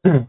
WUthering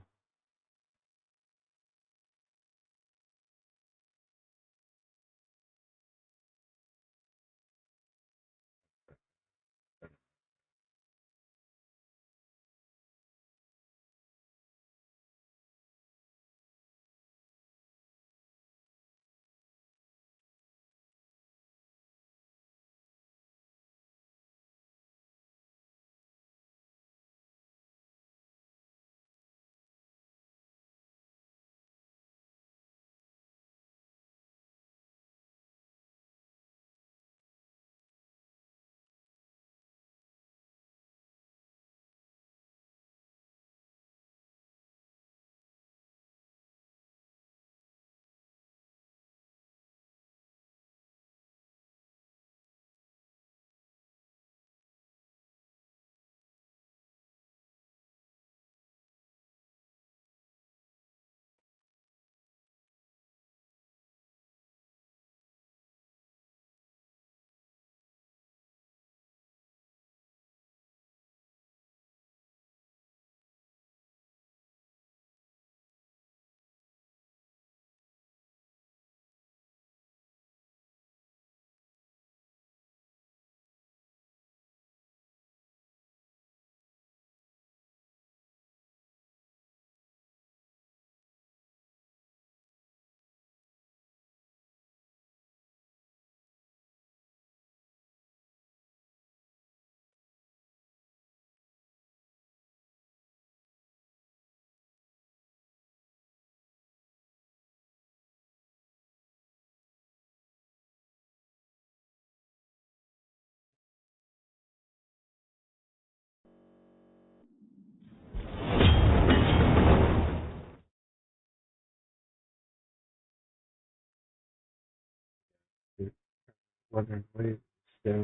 Waves. Let's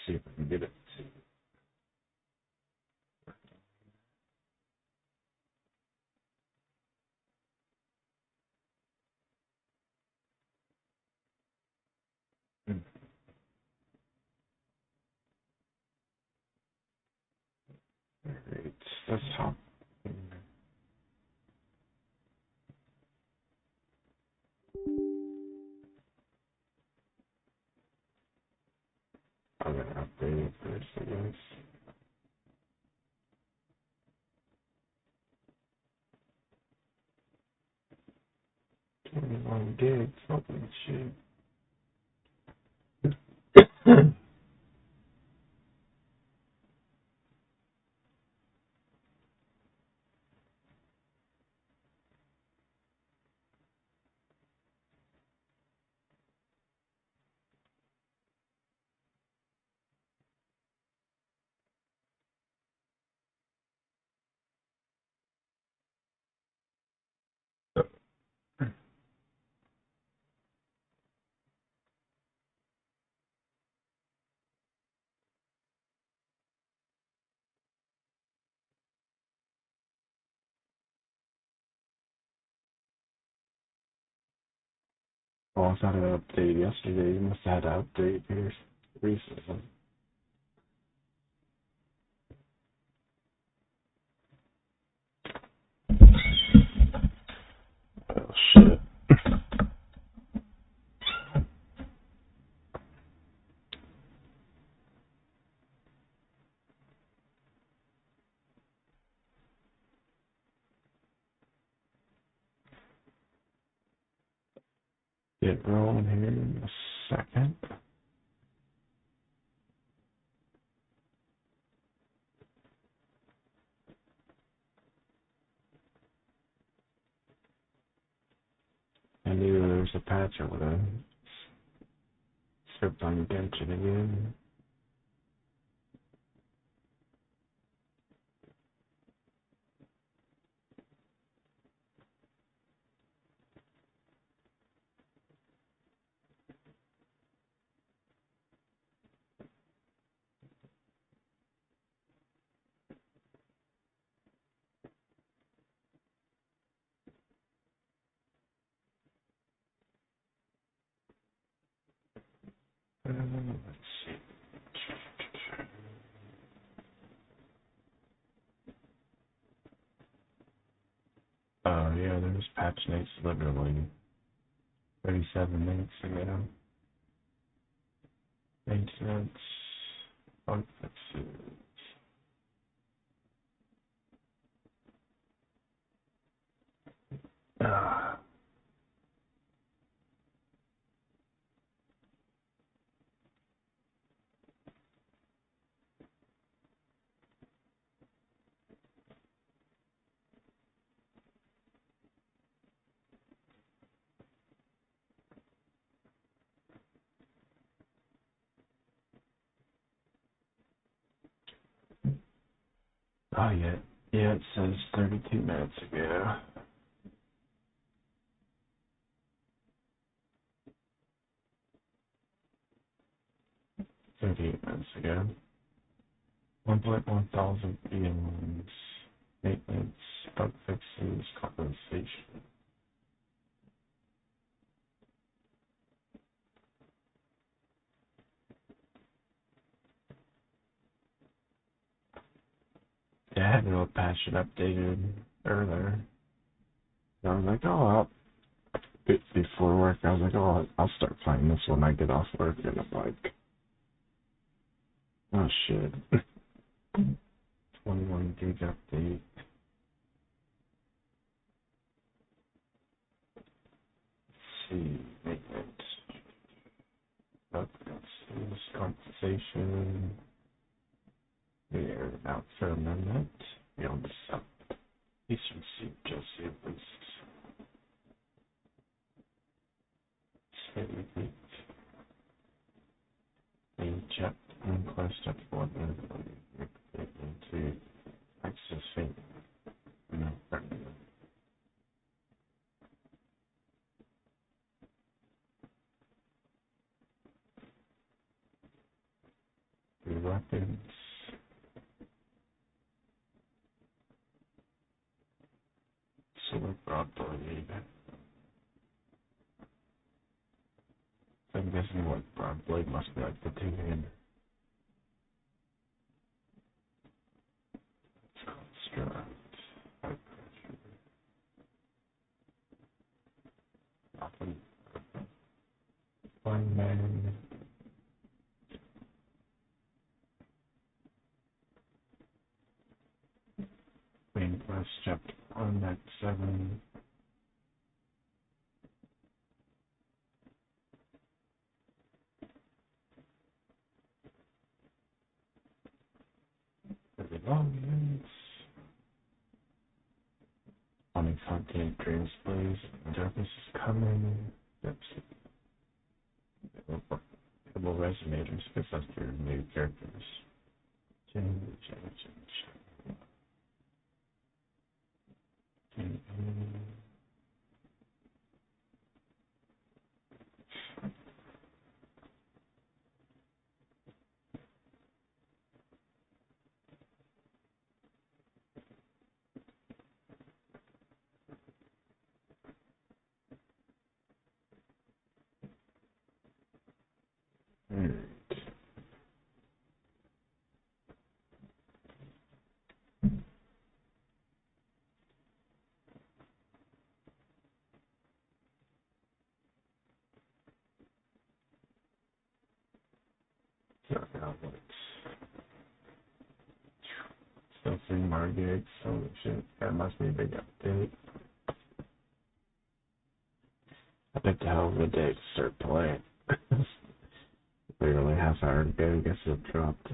see if I can get it to. Alright, let's hop. 21 gigs, fucking shit. Oh, it's not an update yesterday. You must have had an update here recently. Oh, shit. Get rolling here in a second. I knew there was a patch I would have skipped on Genshin again. Let's see. Yeah, there was patch notes literally 37 minutes ago. Maintenance, bug fixes. Ah. Oh, yeah. Yeah, it says 32 minutes ago. 38 minutes ago. 1.1 thousand VMs. Maintenance, bug fixes, compensation. Yeah, I had no patch it updated earlier. So I was like, oh, before work, I was like, oh, I'll start playing this when I get off work. And I'm like, oh, shit. 21 gig update. Let's see, maintenance. Bug fixes, compensation. We're out for amendment. Beyond the sub. Eastern Sea, Jesse, East. State being checked and request up for the to access fee. No, the weapons. Sword broad blade. I'm guessing what broad blade must be like the two-hander. Construct. High pressure. Often. One man. Main quest chapter 1, Act 7. The belongings. Onyx hunting, dreams plays. Darkness is coming. That's double resonators because that's your new characters. Change. So now let's still see Margate, so shit, that must be a big update. I picked a hell of a day to start playing. Literally half hour ago, I guess it dropped.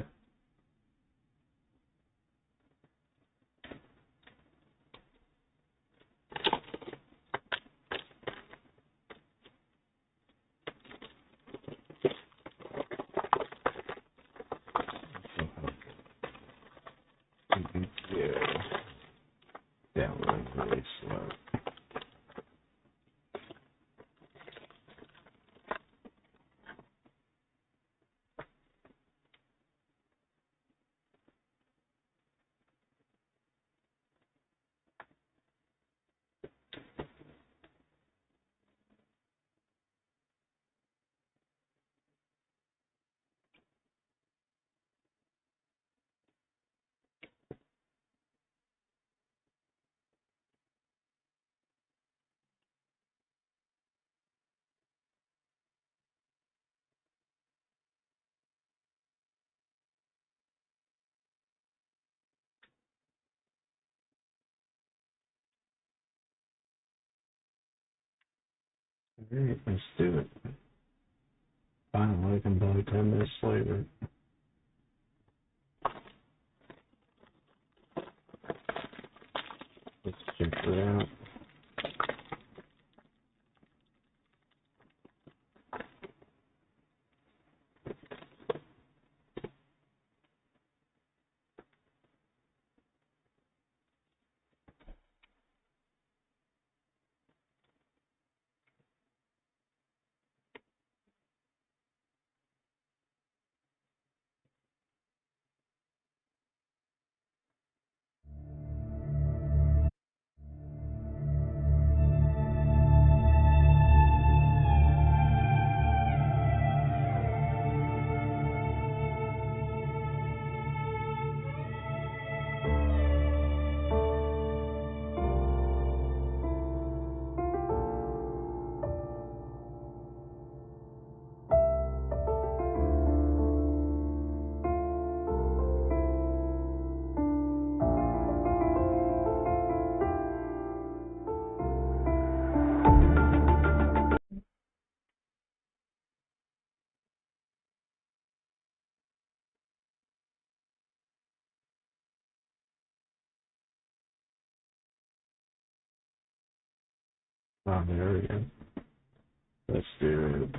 Yeah, that was really slow. Alright, let's do it. Finally, I can buy 10 minutes later. Let's check it out. Oh, there we go. Let's do it.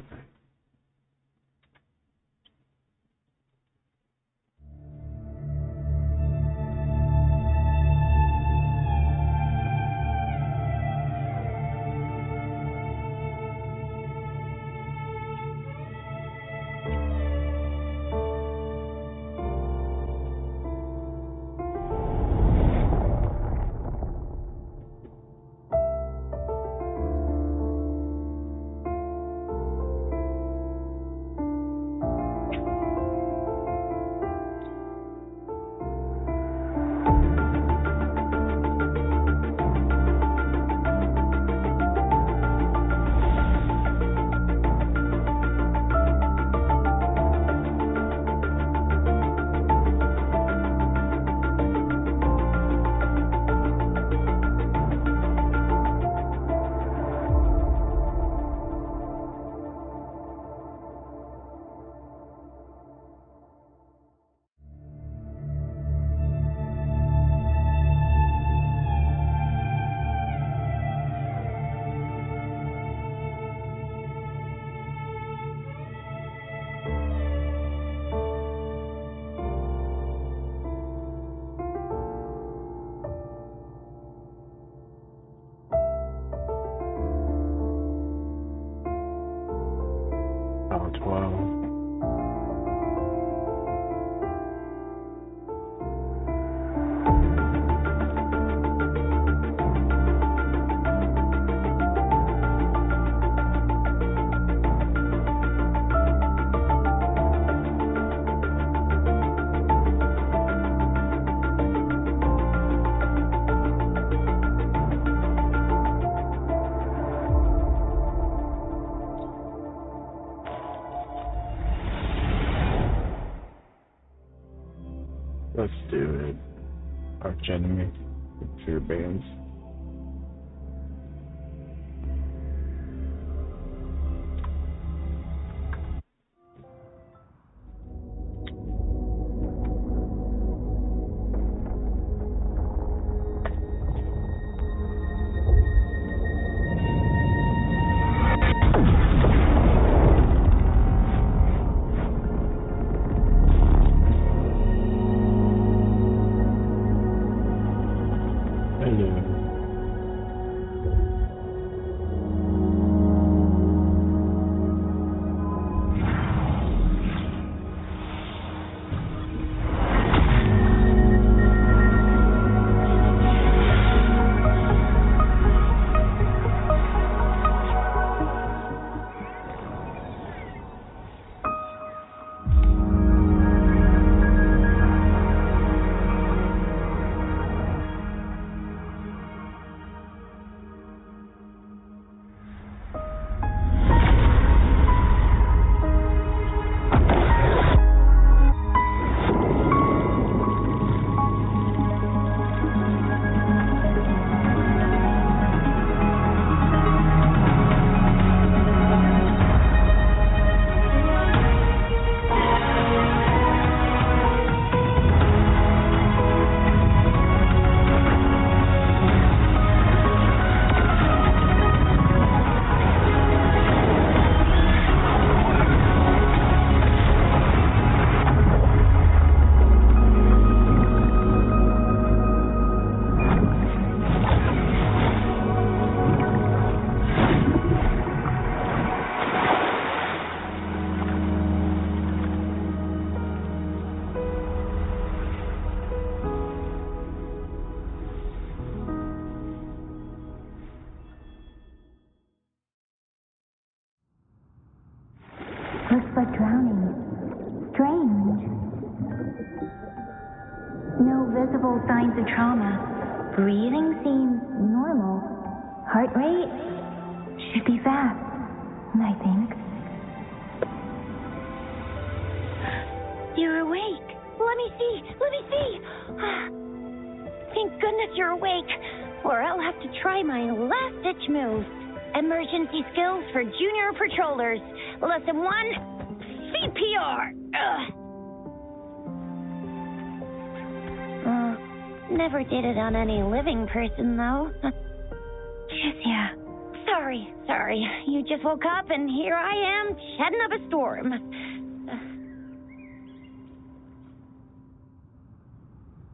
Oh, 12. Let's do it. Arch enemy. Fear bands. Hello. visible signs of trauma. Breathing seems normal. Heart rate should be fast, I think. You're awake. Let me see. Thank goodness you're awake, or I'll have to try my last-ditch move. Emergency skills for junior patrollers. Lesson 1, CPR. Never did it on any living person, though. Yeah. Sorry. You just woke up, and here I am, shedding up a storm.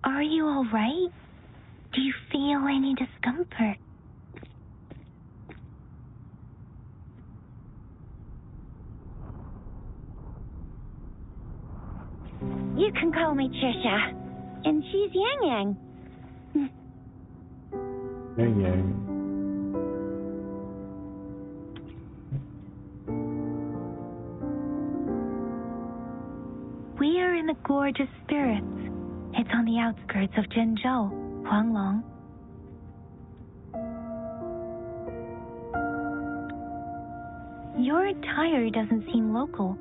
Are you all right? Do you feel any discomfort? You can call me Trisha, and she's Yang Yang. Yang Yang. We are in the Gorge of Spirits. It's on the outskirts of Zhenzhou, Huanglong. Your attire doesn't seem local.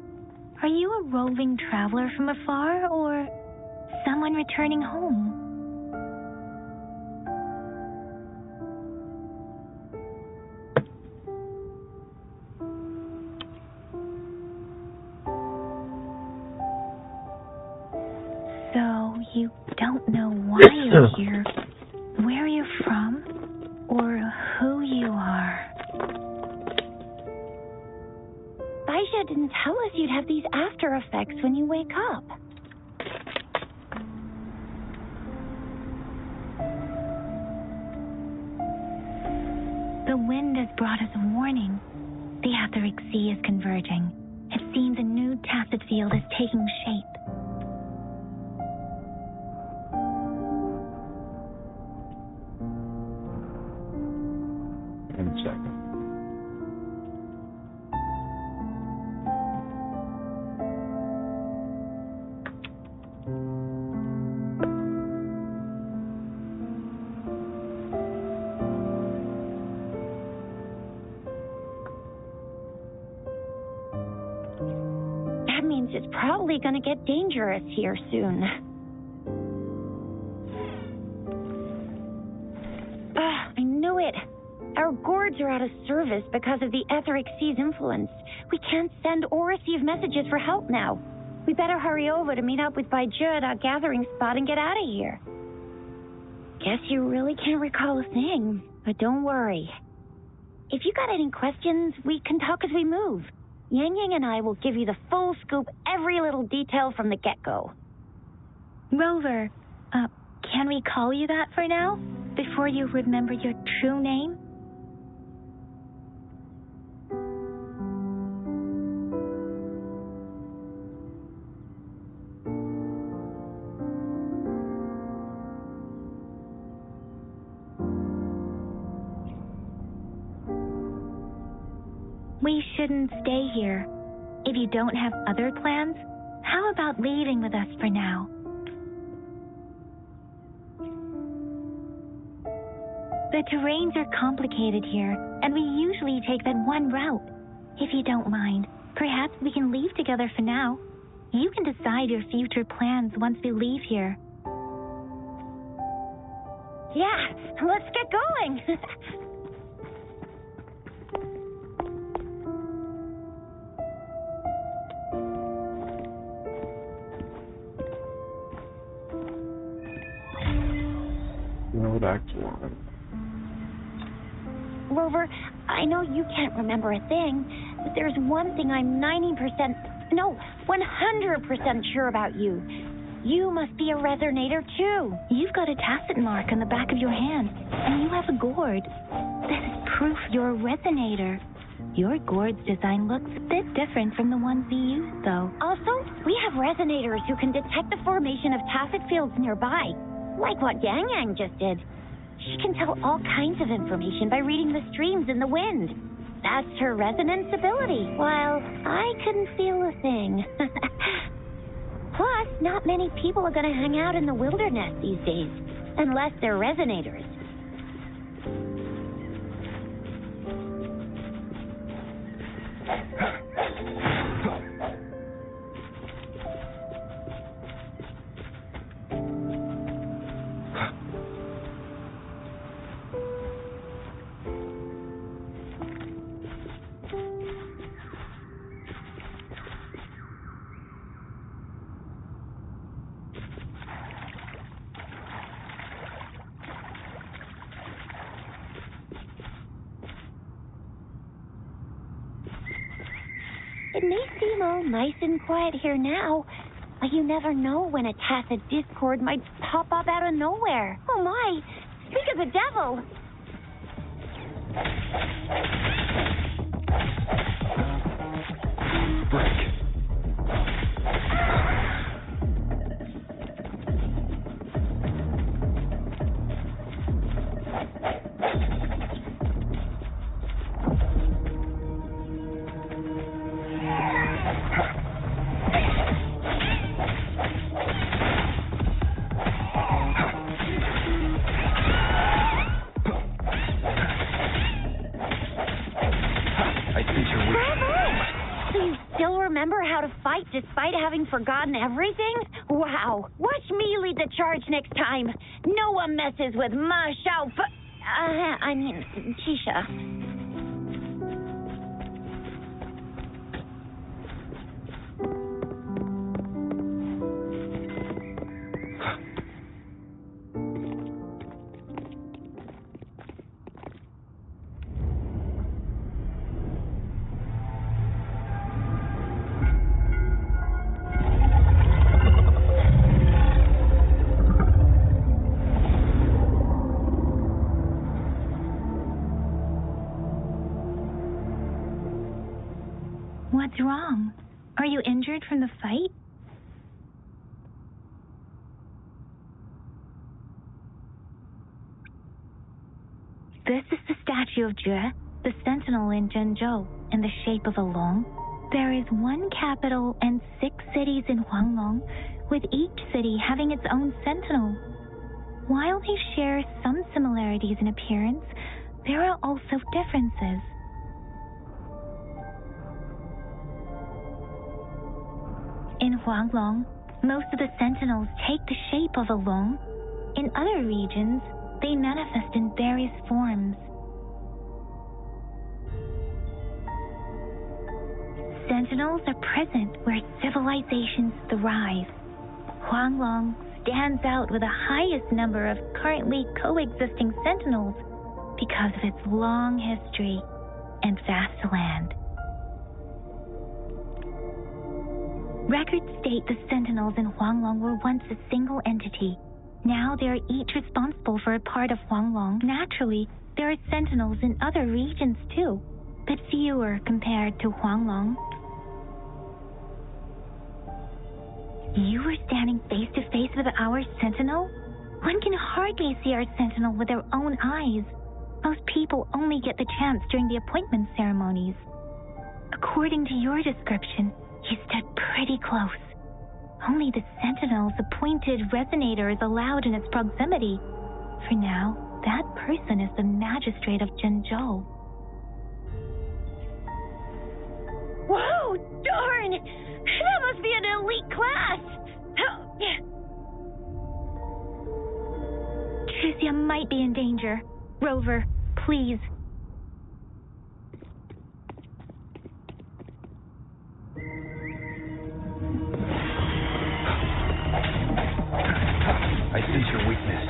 Are you a roving traveler from afar, or someone returning home? So you don't know why you're here, where you're from, or who you are. Baisha didn't tell us you'd have these after effects when you wake up. The wind has brought us a warning. The Etheric Sea is converging. It seems a new tacit field is taking shape. That means it's probably gonna get dangerous here soon. I knew it. Our gourds are out of service because of the Etheric Sea's influence. We can't send or receive messages for help now. We better hurry over to meet up with Baiju at our gathering spot and get out of here. Guess you really can't recall a thing, but don't worry. If you got any questions, we can talk as we move. Yang Yang and I will give you the full scoop, every little detail from the get-go. Rover, can we call you that for now, before you remember your true name? We shouldn't stay here. If you don't have other plans, how about leaving with us for now? The terrains are complicated here, and we usually take that one route. If you don't mind, perhaps we can leave together for now. You can decide your future plans once we leave here. Yeah, let's get going. Road Act 1. Rover, I know you can't remember a thing, but there's one thing I'm 100% sure about you. You must be a resonator, too. You've got a tacit mark on the back of your hand, and you have a gourd. This is proof you're a resonator. Your gourd's design looks a bit different from the ones we use, though. Also, we have resonators who can detect the formation of tacit fields nearby, like what Yang Yang just did. She can tell all kinds of information by reading the streams in the wind. That's her resonance ability, while I couldn't feel a thing. Plus, not many people are going to hang out in the wilderness these days, unless they're resonators. It may seem all nice and quiet here now, but you never know when a tacit discord might pop up out of nowhere. Oh my! Speak of the devil! Break. Remember how to fight despite having forgotten everything? Wow. Watch me lead the charge next time. No one messes with my Chisha. What's wrong? Are you injured from the fight? This is the statue of Jue, the sentinel in Zhenzhou, in the shape of a long. There is one capital and 6 cities in Huanglong, with each city having its own sentinel. While they share some similarities in appearance, there are also differences. In Huanglong, most of the sentinels take the shape of a long. In other regions, they manifest in various forms. Sentinels are present where civilizations thrive. Huanglong stands out with the highest number of currently coexisting sentinels because of its long history and vast land. Records state the sentinels in Huanglong were once a single entity. Now they are each responsible for a part of Huanglong. Naturally, there are sentinels in other regions too, but fewer compared to Huanglong. You were standing face to face with our sentinel? One can hardly see our sentinel with their own eyes. Most people only get the chance during the appointment ceremonies. According to your description, you stood pretty close. Only the sentinel's appointed resonator is allowed in its proximity. For now, that person is the magistrate of Zhenzhou. Whoa, darn! That must be an elite class! Tricia might be in danger. Rover, please. I sense your weakness.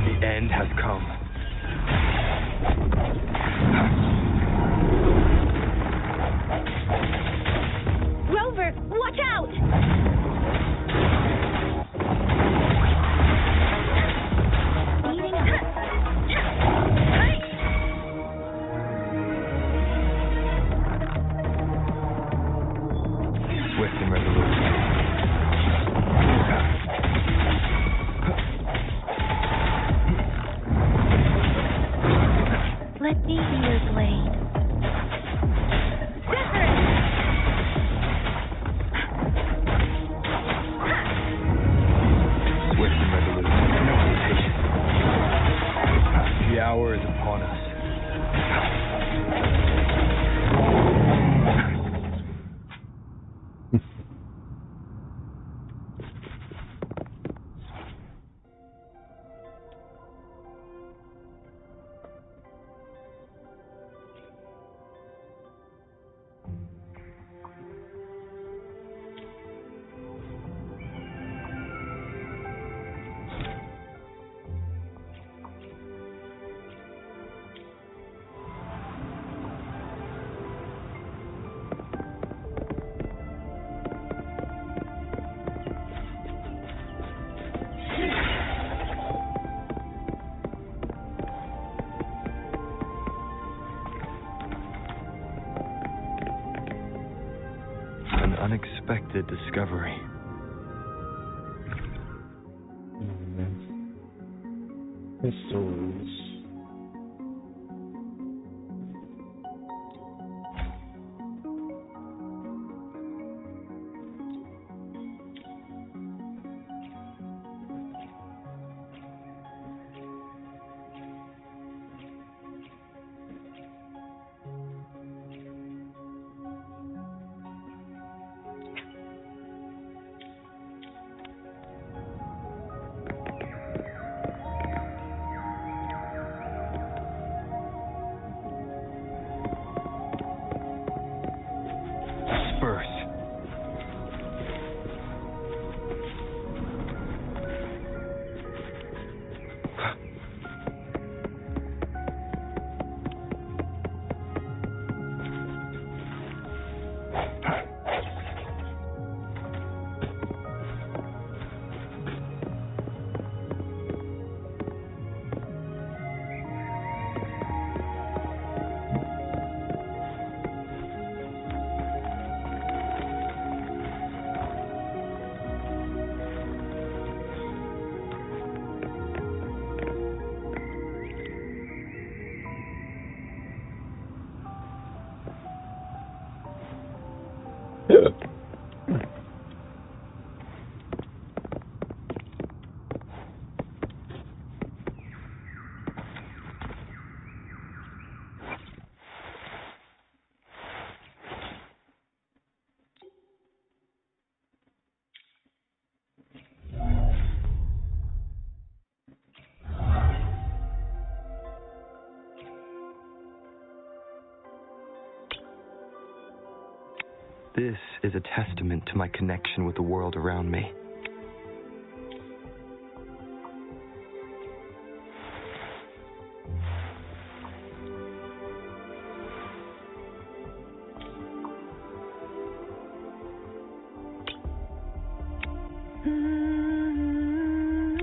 The end has come. Rover, watch out! Swift and resolute. Let me be your blade. upon us. An unexpected discovery. Pistols. Spurs. This is a testament to my connection with the world around me.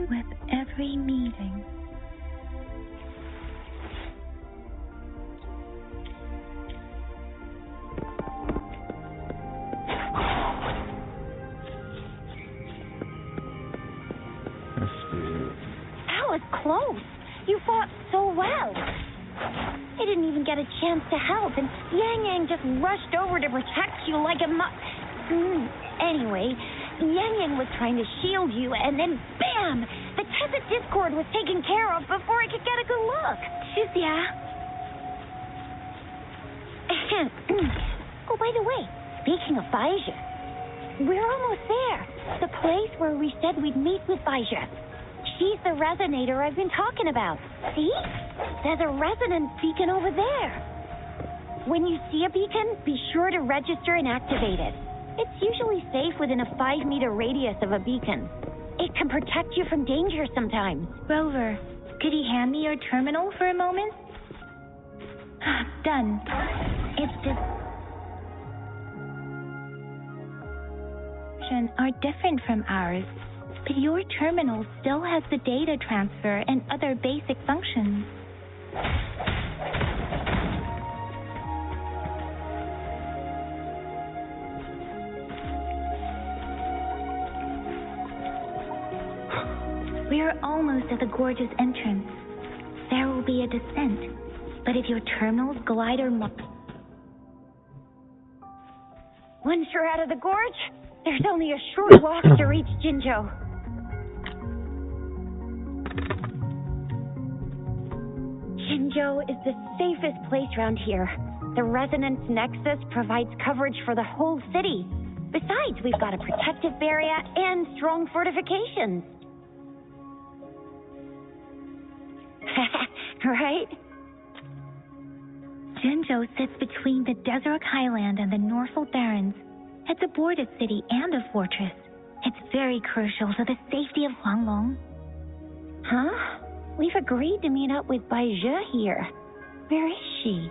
With every meeting. That was close. You fought so well. I didn't even get a chance to help, and Yang Yang just rushed over to protect you like a Anyway, Yang Yang was trying to shield you, and then bam! The Tepid Discord was taken care of before I could get a good look. Yeah. Oh, by the way, speaking of Baija, we're almost there. The place where we said we'd meet with Baija. She's the resonator I've been talking about. See? There's a resonance beacon over there. When you see a beacon, be sure to register and activate it. It's usually safe within a 5-meter radius of a beacon. It can protect you from danger sometimes. Rover, could you hand me your terminal for a moment? Done. It's just... are different from ours, but your terminal still has the data transfer and other basic functions. We are almost at the gorge's entrance. There will be a descent, but if your terminal's glider... Once you're out of the gorge, there's only a short walk to reach Jinzhou. Jinzhou is the safest place around here. The resonance nexus provides coverage for the whole city. Besides, we've got a protective barrier and strong fortifications. Right? Jinzhou sits between the Desert Highland and the Norfolk Barrens. It's a border city and a fortress. It's very crucial to the safety of Huanglong. Huh? We've agreed to meet up with Bai Zhe here. Where is she?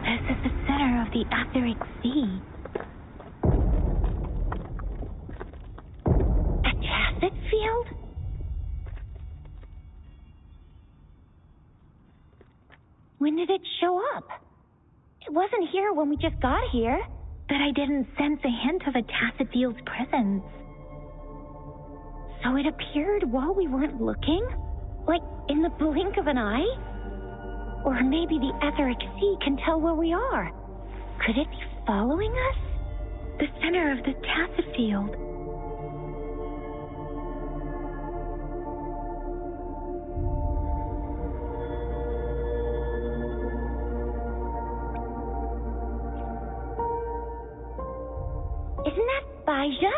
This is the center of the Etheric Sea. A tacet field? When did it show up? It wasn't here when we just got here. But I didn't sense a hint of a tacet field's presence. So it appeared while we weren't looking? Like in the blink of an eye? Or maybe the Etheric Sea can tell where we are. Could it be following us? The center of the tacet field. Isn't that Bai Zhe?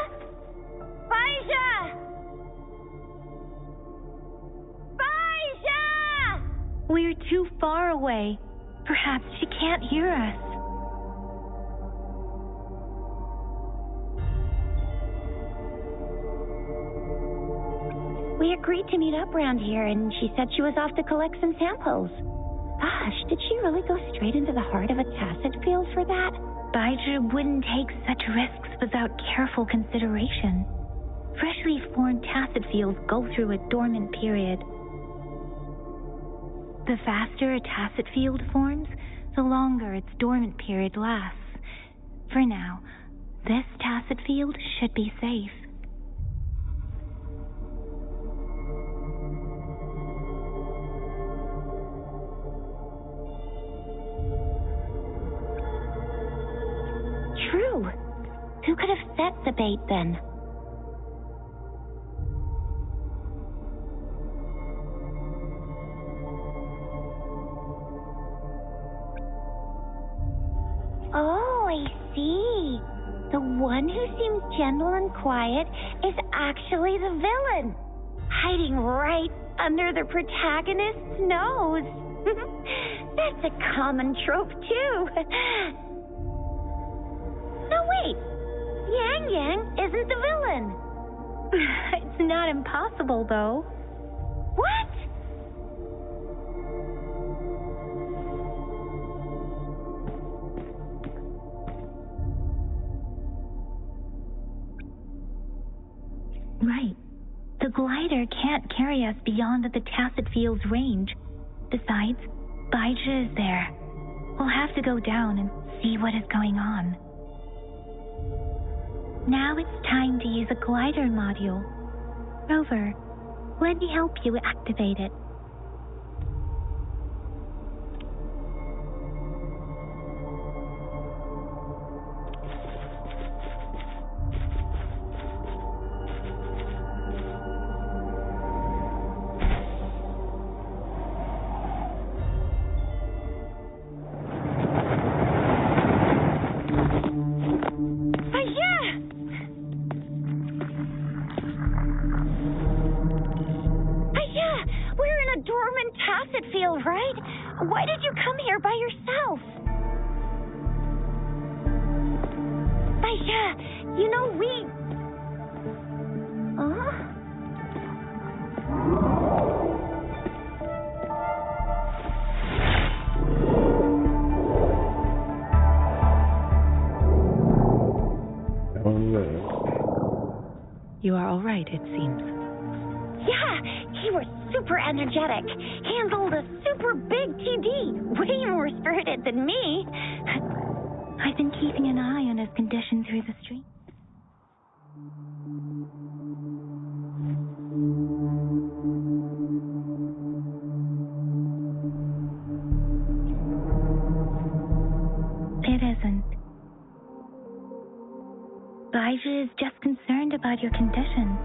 Bai Zhe! Bai Zhe! We're too far away. Perhaps she can't hear us. We agreed to meet up around here, and she said she was off to collect some samples. Gosh, did she really go straight into the heart of a tacet field for that? Bai Zhe wouldn't take such risks without careful consideration. Freshly formed tacet fields go through a dormant period. The faster a tacet field forms, the longer its dormant period lasts. For now, this tacet field should be safe. True. Who could have set the bait then? Oh, I see. The one who seems gentle and quiet is actually the villain, hiding right under the protagonist's nose. That's a common trope, too. No, wait. Yang Yang isn't the villain. It's not impossible, though. What? Right. The glider can't carry us beyond the tacet field's range. Besides, Bai Zhe is there. We'll have to go down and see what is going on. Now it's time to use a glider module. Rover, let me help you activate it. Right? Why did you come here by yourself? Baisha, you know we... Huh? You are all right, it seems. Yeah, he was super energetic. Handled a super big TD. Way more spirited than me. I've been keeping an eye on his condition through the street. Elijah is just concerned about your condition.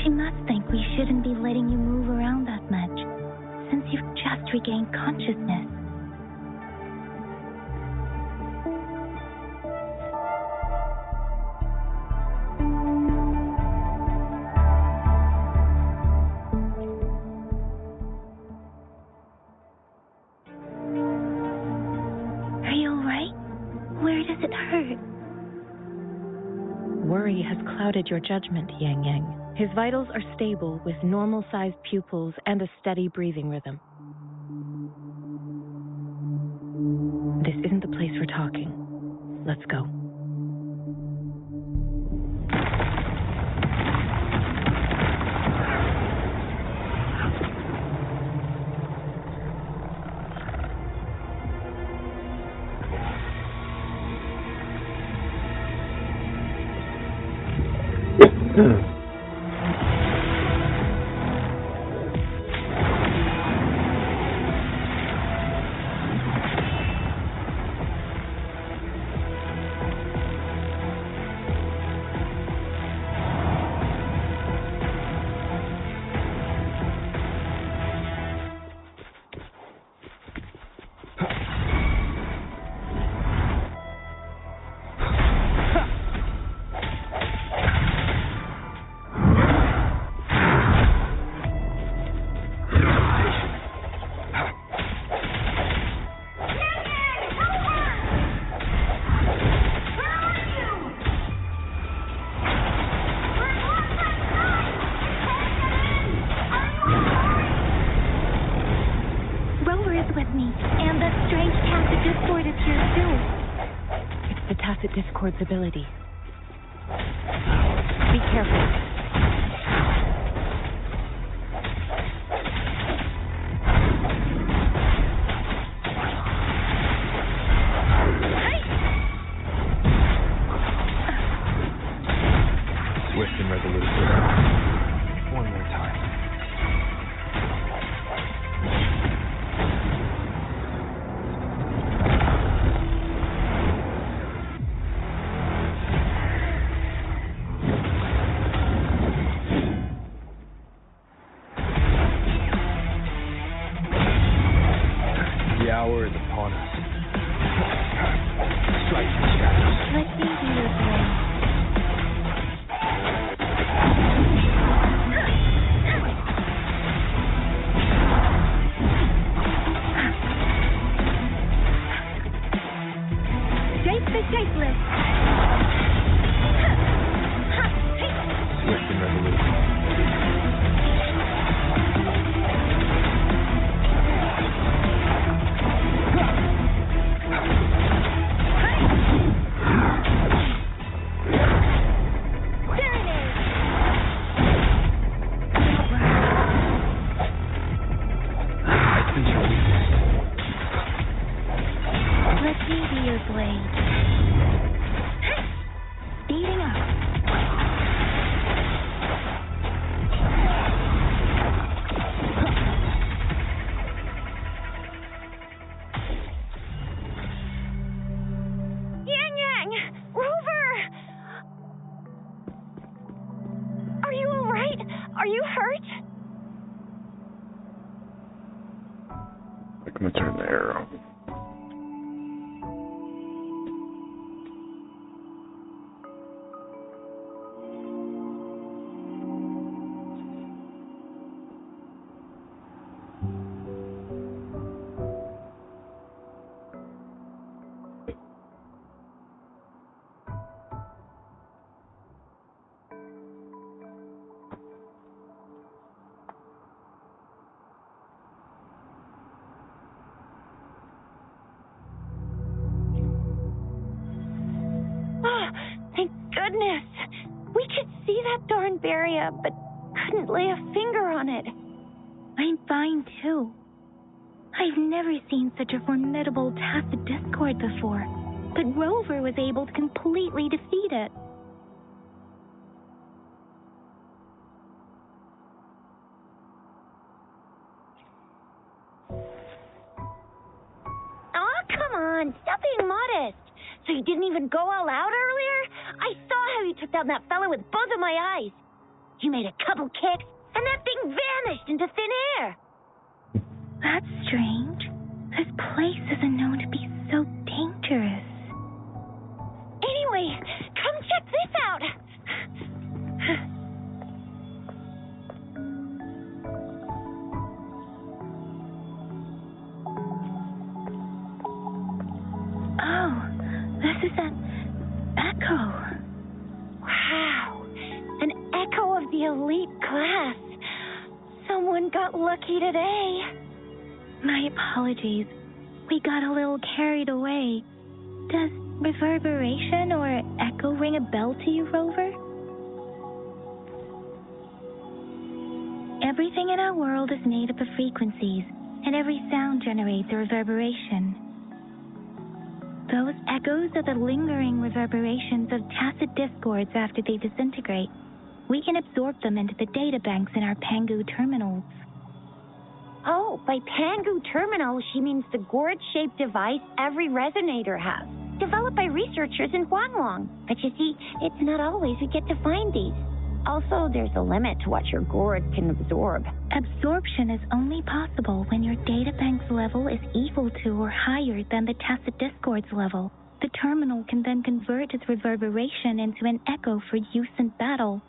She must think we shouldn't be letting you move around that much, since you've just regained consciousness. Are you alright? Where does it hurt? Worry has clouded your judgment, Yang Yang. His vitals are stable with normal-sized pupils and a steady breathing rhythm. This isn't the place for talking. Let's go. Discord's ability. Be careful. Swift and resolute. One more time. The hour is upon us. Strike the shadows. Let me be your friend. Shape the shapeless. Swift and resolute. Speeding up. Yang Yang! Rover! Are you alright? Are you hurt? I'm gonna turn the air on. Oh, thank goodness. We could see that darn barrier, but couldn't lay a finger on it. I'm fine too. I've never seen such a formidable tacit discord before, but Rover was able to completely defeat it. Aw, come on. Stop being modest. So you didn't even go all out earlier? I saw how you took down that fella with both of my eyes. You made a couple kicks, and that thing vanished into thin air. That's strange. This place isn't known to be so dangerous. Anyway, come check this out. Oh, this is an echo. Wow, an echo of the elite class. Someone got lucky today. My apologies. We got a little carried away. Does reverberation or echo ring a bell to you, Rover? Everything in our world is made up of frequencies, and every sound generates a reverberation. Those echoes are the lingering reverberations of tacit discords after they disintegrate. We can absorb them into the data banks in our Pangu terminals. Oh, by Pangu terminal, she means the gourd-shaped device every resonator has, developed by researchers in Huanglong. But you see, it's not always we get to find these. Also, there's a limit to what your gourd can absorb. Absorption is only possible when your databank's level is equal to or higher than the tacit discord's level. The terminal can then convert its reverberation into an echo for use in battle.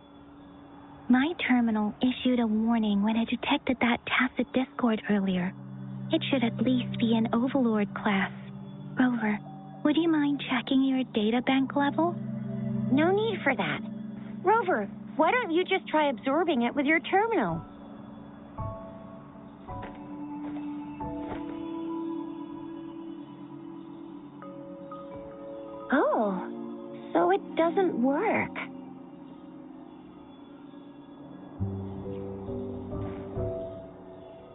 My terminal issued a warning when it detected that tacit discord earlier. It should at least be an Overlord class. Rover, would you mind checking your databank level? No need for that. Rover, why don't you just try absorbing it with your terminal? Oh, so it doesn't work.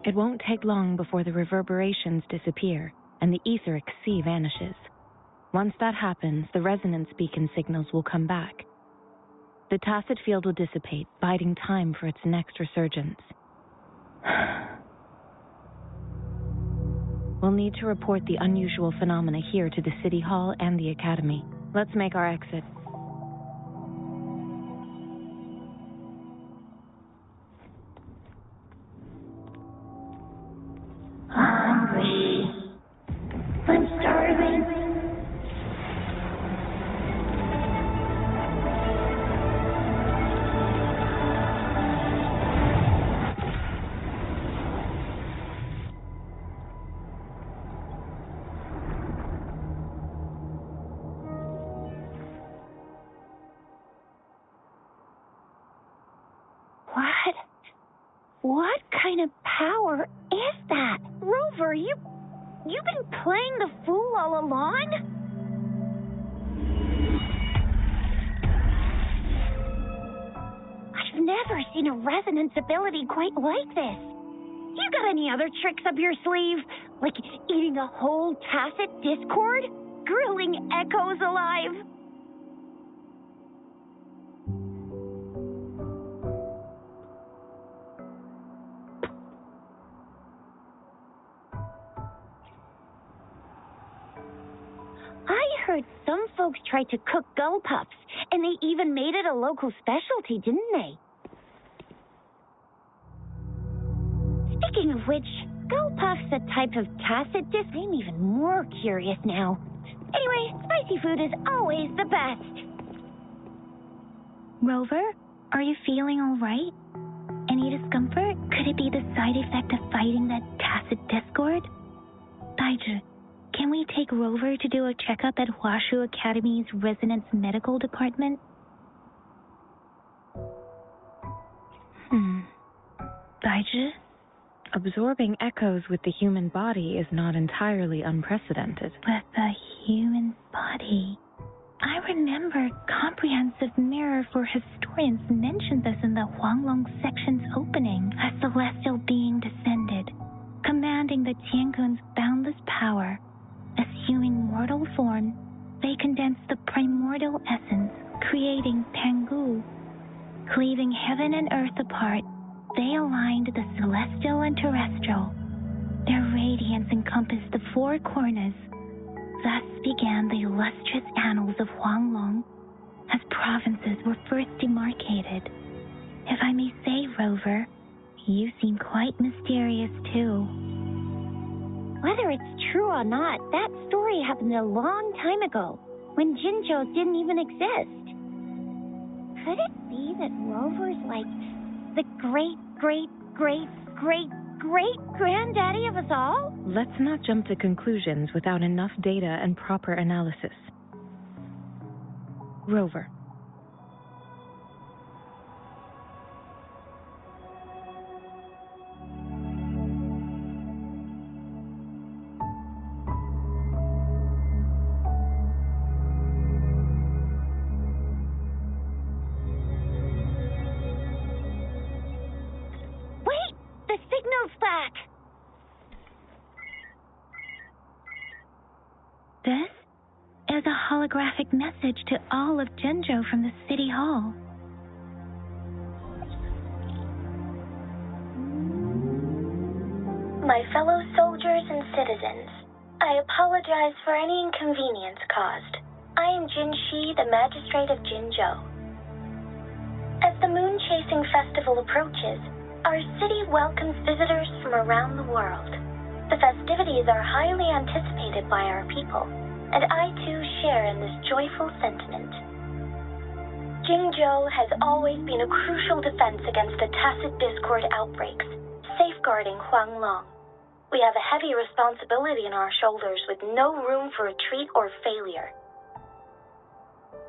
It won't take long before the reverberations disappear and the etheric sea vanishes. Once that happens, the resonance beacon signals will come back. The tacit field will dissipate, biding time for its next resurgence. We'll need to report the unusual phenomena here to the City Hall and the Academy. Let's make our exit. Hungry. I'm starving. What kind of power is that? Rover, you've been playing the fool all along? I've never seen a resonance ability quite like this. You got any other tricks up your sleeve? Like eating a whole tacit discord? Grilling echoes alive? I heard some folks tried to cook gull puffs, and they even made it a local specialty, didn't they? Speaking of which, gull puff's a type of tacit disc. I'm even more curious now. Anyway, spicy food is always the best. Rover, are you feeling all right? Any discomfort? Could it be the side effect of fighting that tacit discord? Daiju, can we take Rover to do a checkup at Huashu Academy's Resonance Medical Department? Daiju? Absorbing echoes with the human body is not entirely unprecedented. With the human body. I remember Comprehensive Mirror for Historians mentioned this in the Huanglong section's opening. A celestial being descended, commanding the Tiankun's boundless power. Assuming mortal form, they condensed the primordial essence, creating Pangu. Cleaving heaven and earth apart, they aligned the celestial and terrestrial. Their radiance encompassed the four corners. Thus began the illustrious annals of Huanglong, as provinces were first demarcated. If I may say, Rover, you seem quite mysterious too. Whether it's true or not, that story happened a long time ago, when Jinzhou didn't even exist. Could it be that Rover's like the great-great-great-great-great-granddaddy of us all? Let's not jump to conclusions without enough data and proper analysis. Rover. Wait! The signal's back! This is a holographic message to all of Jinzhou from the City Hall. My fellow soldiers and citizens, I apologize for any inconvenience caused. I am Jin Shi, the magistrate of Jinzhou. As the Moon Chasing Festival approaches, our city welcomes visitors from around the world. The festivities are highly anticipated by our people, and I too share in this joyful sentiment. Jinzhou has always been a crucial defense against the tacit discord outbreaks, safeguarding Huanglong. We have a heavy responsibility on our shoulders with no room for retreat or failure.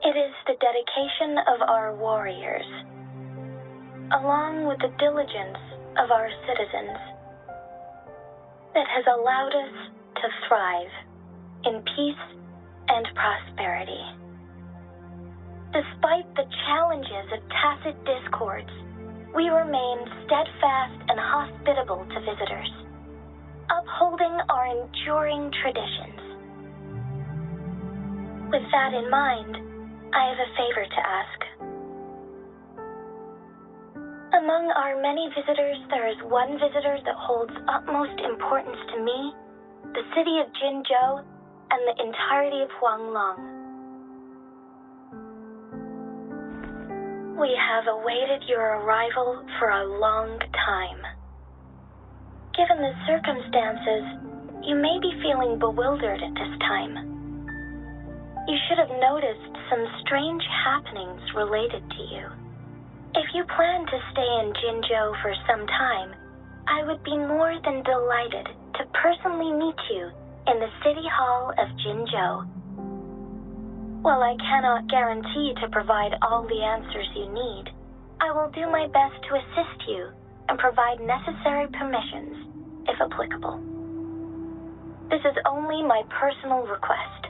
It is the dedication of our warriors, along with the diligence of our citizens, that has allowed us to thrive in peace and prosperity. Despite the challenges of tacit discords, we remain steadfast and hospitable to visitors, upholding our enduring traditions. With that in mind, I have a favor to ask. Among our many visitors, there is one visitor that holds utmost importance to me, the city of Jinzhou, and the entirety of Huanglong. We have awaited your arrival for a long time. Given the circumstances, you may be feeling bewildered at this time. You should have noticed some strange happenings related to you. If you plan to stay in Jinzhou for some time, I would be more than delighted to personally meet you in the City Hall of Jinzhou. While I cannot guarantee to provide all the answers you need, I will do my best to assist you and provide necessary permissions, if applicable. This is only my personal request.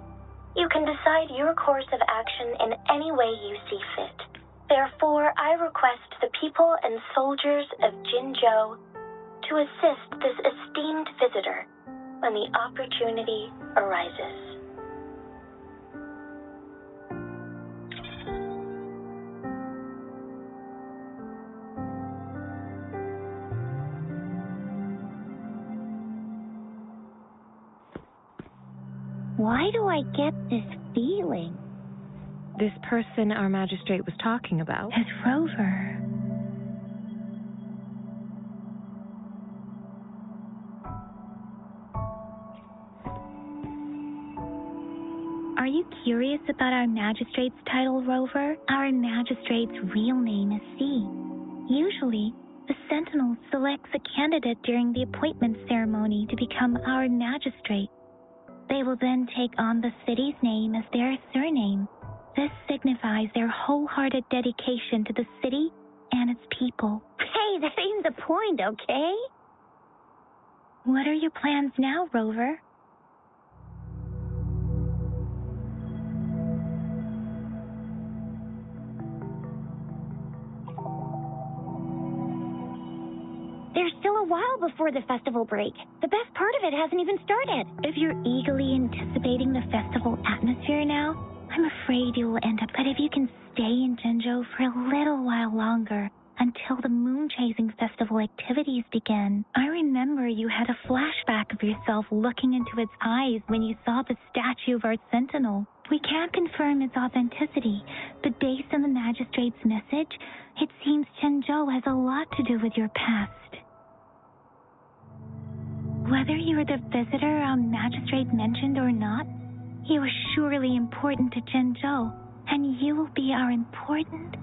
You can decide your course of action in any way you see fit. Therefore, I request the people and soldiers of Jinzhou to assist this esteemed visitor when the opportunity arises. Why do I get this feeling? This person our magistrate was talking about. It's Rover. Are you curious about our magistrate's title, Rover? Our magistrate's real name is C. Usually, the Sentinel selects a candidate during the appointment ceremony to become our magistrate. They will then take on the city's name as their surname. This signifies their wholehearted dedication to the city and its people. Hey, that ain't the point, okay? What are your plans now, Rover? There's still a while before the festival break. The best part of it hasn't even started. If you're eagerly anticipating the festival atmosphere now, I'm afraid you will end up. But if you can stay in Jinzhou for a little while longer, until the Moon Chasing Festival activities begin. I remember you had a flashback of yourself looking into its eyes when you saw the statue of our Sentinel. We can't confirm its authenticity, but based on the magistrate's message, it seems Zhenzhou has a lot to do with your past. Whether you were the visitor our magistrate mentioned or not, you are surely important to Zhenzhou, and you will be our important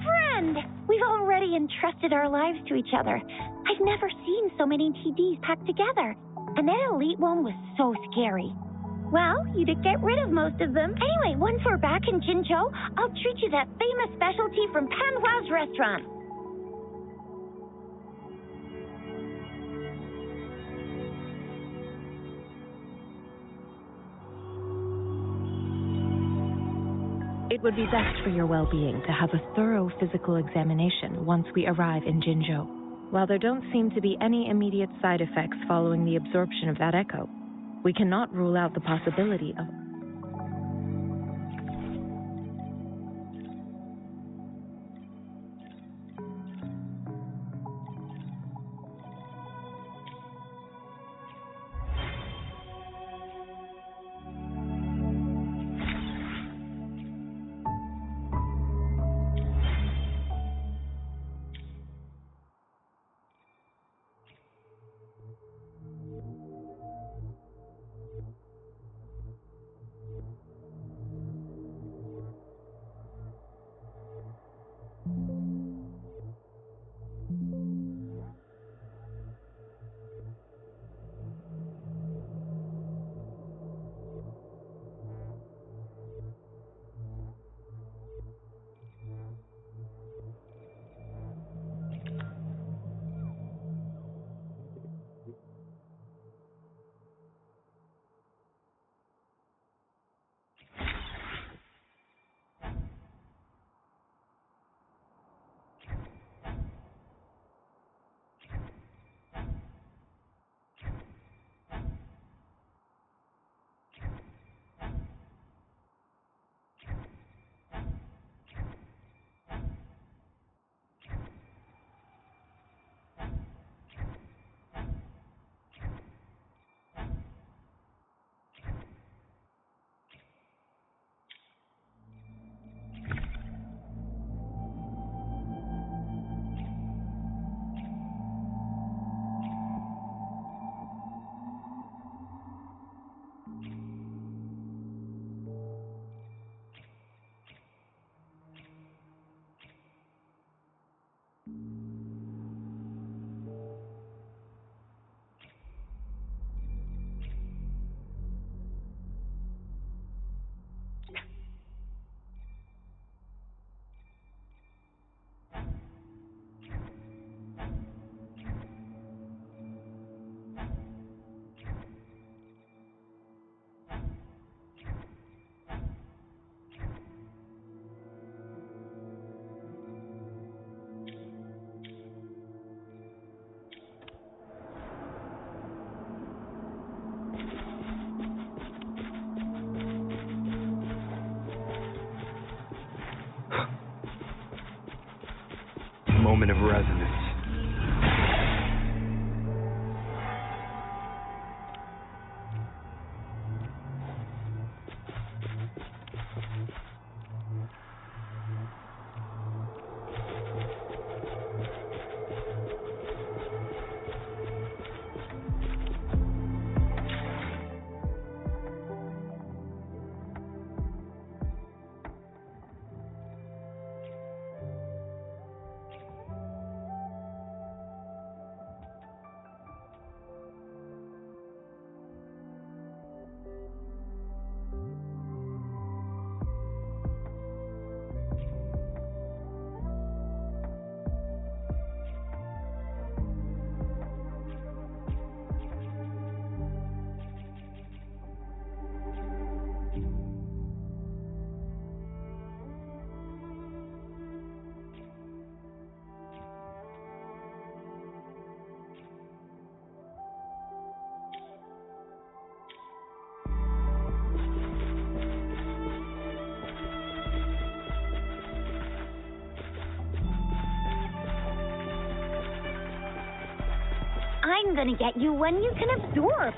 Friend! We've already entrusted our lives to each other. I've never seen so many TDs packed together, and that elite one was so scary. Well, you did get rid of most of them. Anyway, once we're back in Jinzhou, I'll treat you that famous specialty from Panhua's restaurant. It would be best for your well-being to have a thorough physical examination once we arrive in Jinzhou. While there don't seem to be any immediate side effects following the absorption of that echo, we cannot rule out the possibility of... Moment of resonance. I'm gonna get you one you can absorb.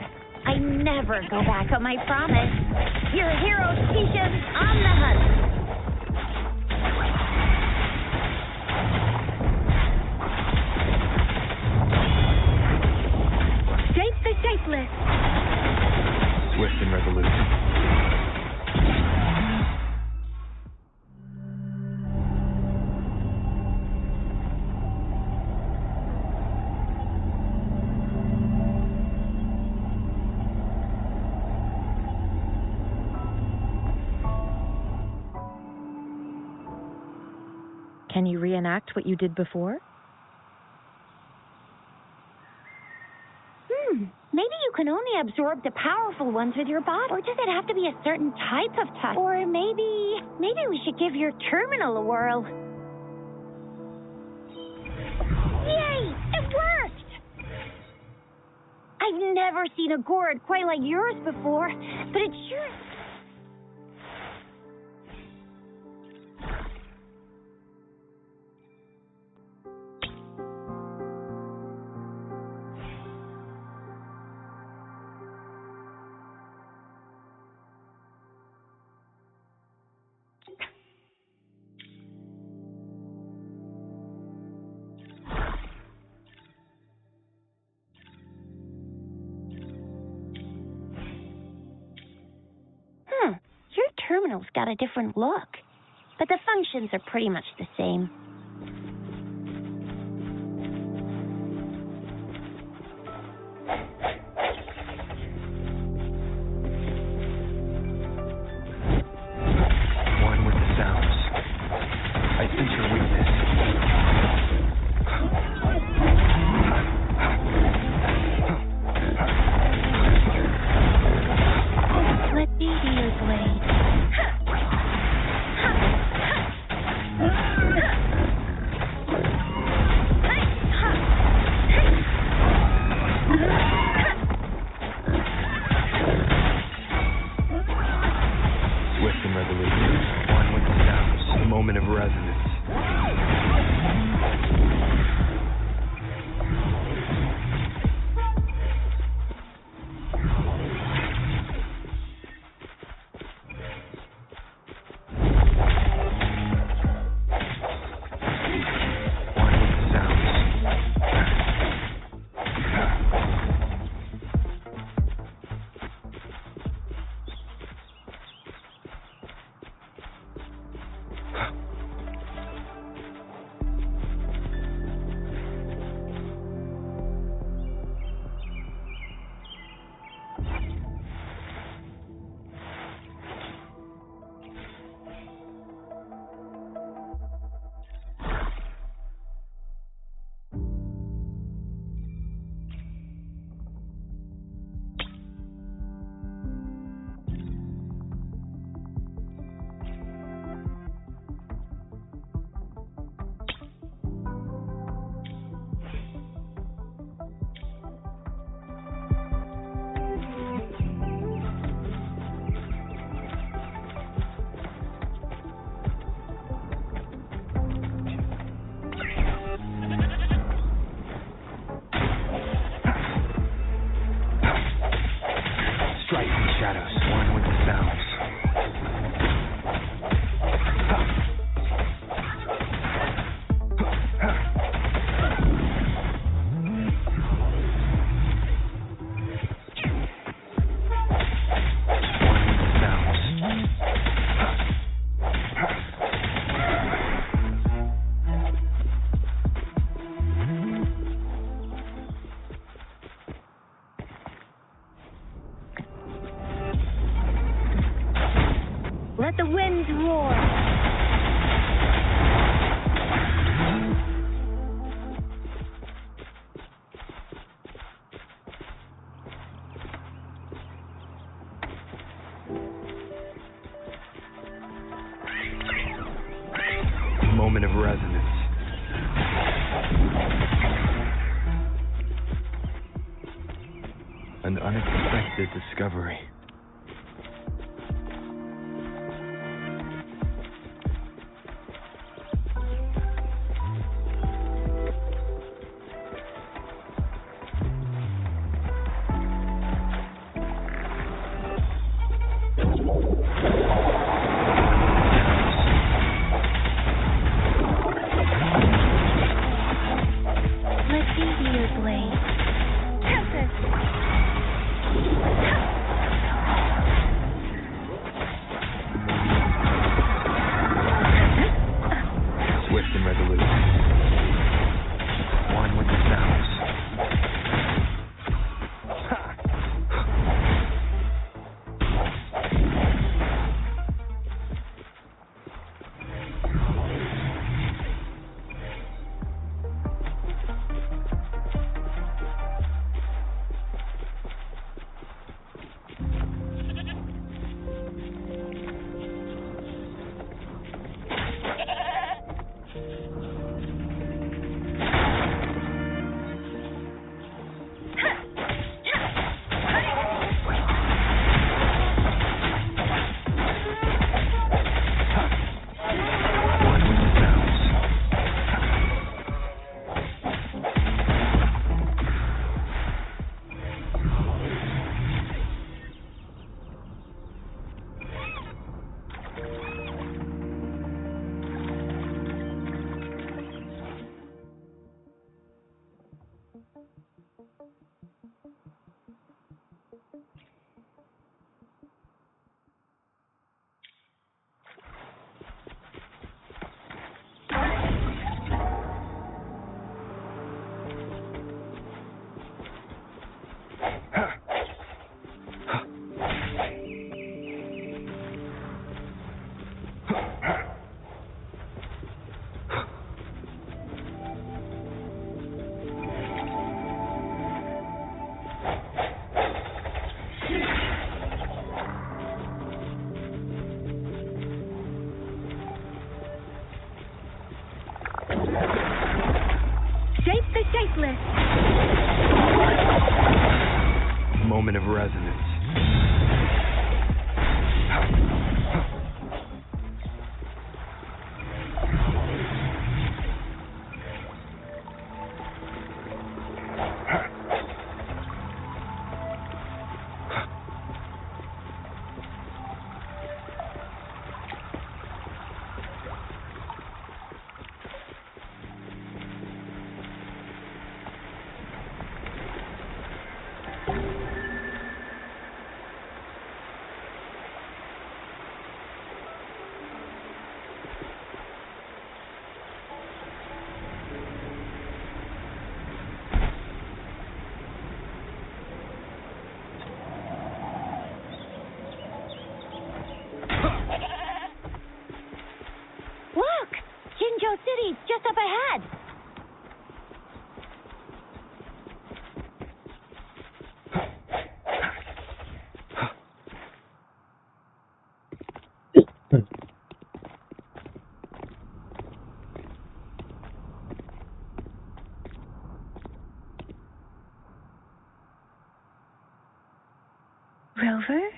I never go back on my promise. Your hero, Tisha's on the hunt. Shape the shapeless. Swift and resolute. Can you reenact what you did before? Maybe you can only absorb the powerful ones with your body. Or does it have to be a certain type of touch? Or maybe we should give your terminal a whirl. Yay! It worked! I've never seen a gourd quite like yours before, but it sure... Your terminal's got a different look, but the functions are pretty much the same. One with the sounds. I sense your weakness. Let me be your blade. Swift and resolute. One with the sounds. A moment of resonance. Let the winds roar. Moment of resonance. An unexpected discovery. Let's see your blade. Tempest! Swift and resolute. One with the sounds. Shape the shapeless. Moment of resonance. Look! Jinzhou City's just up ahead. Rover?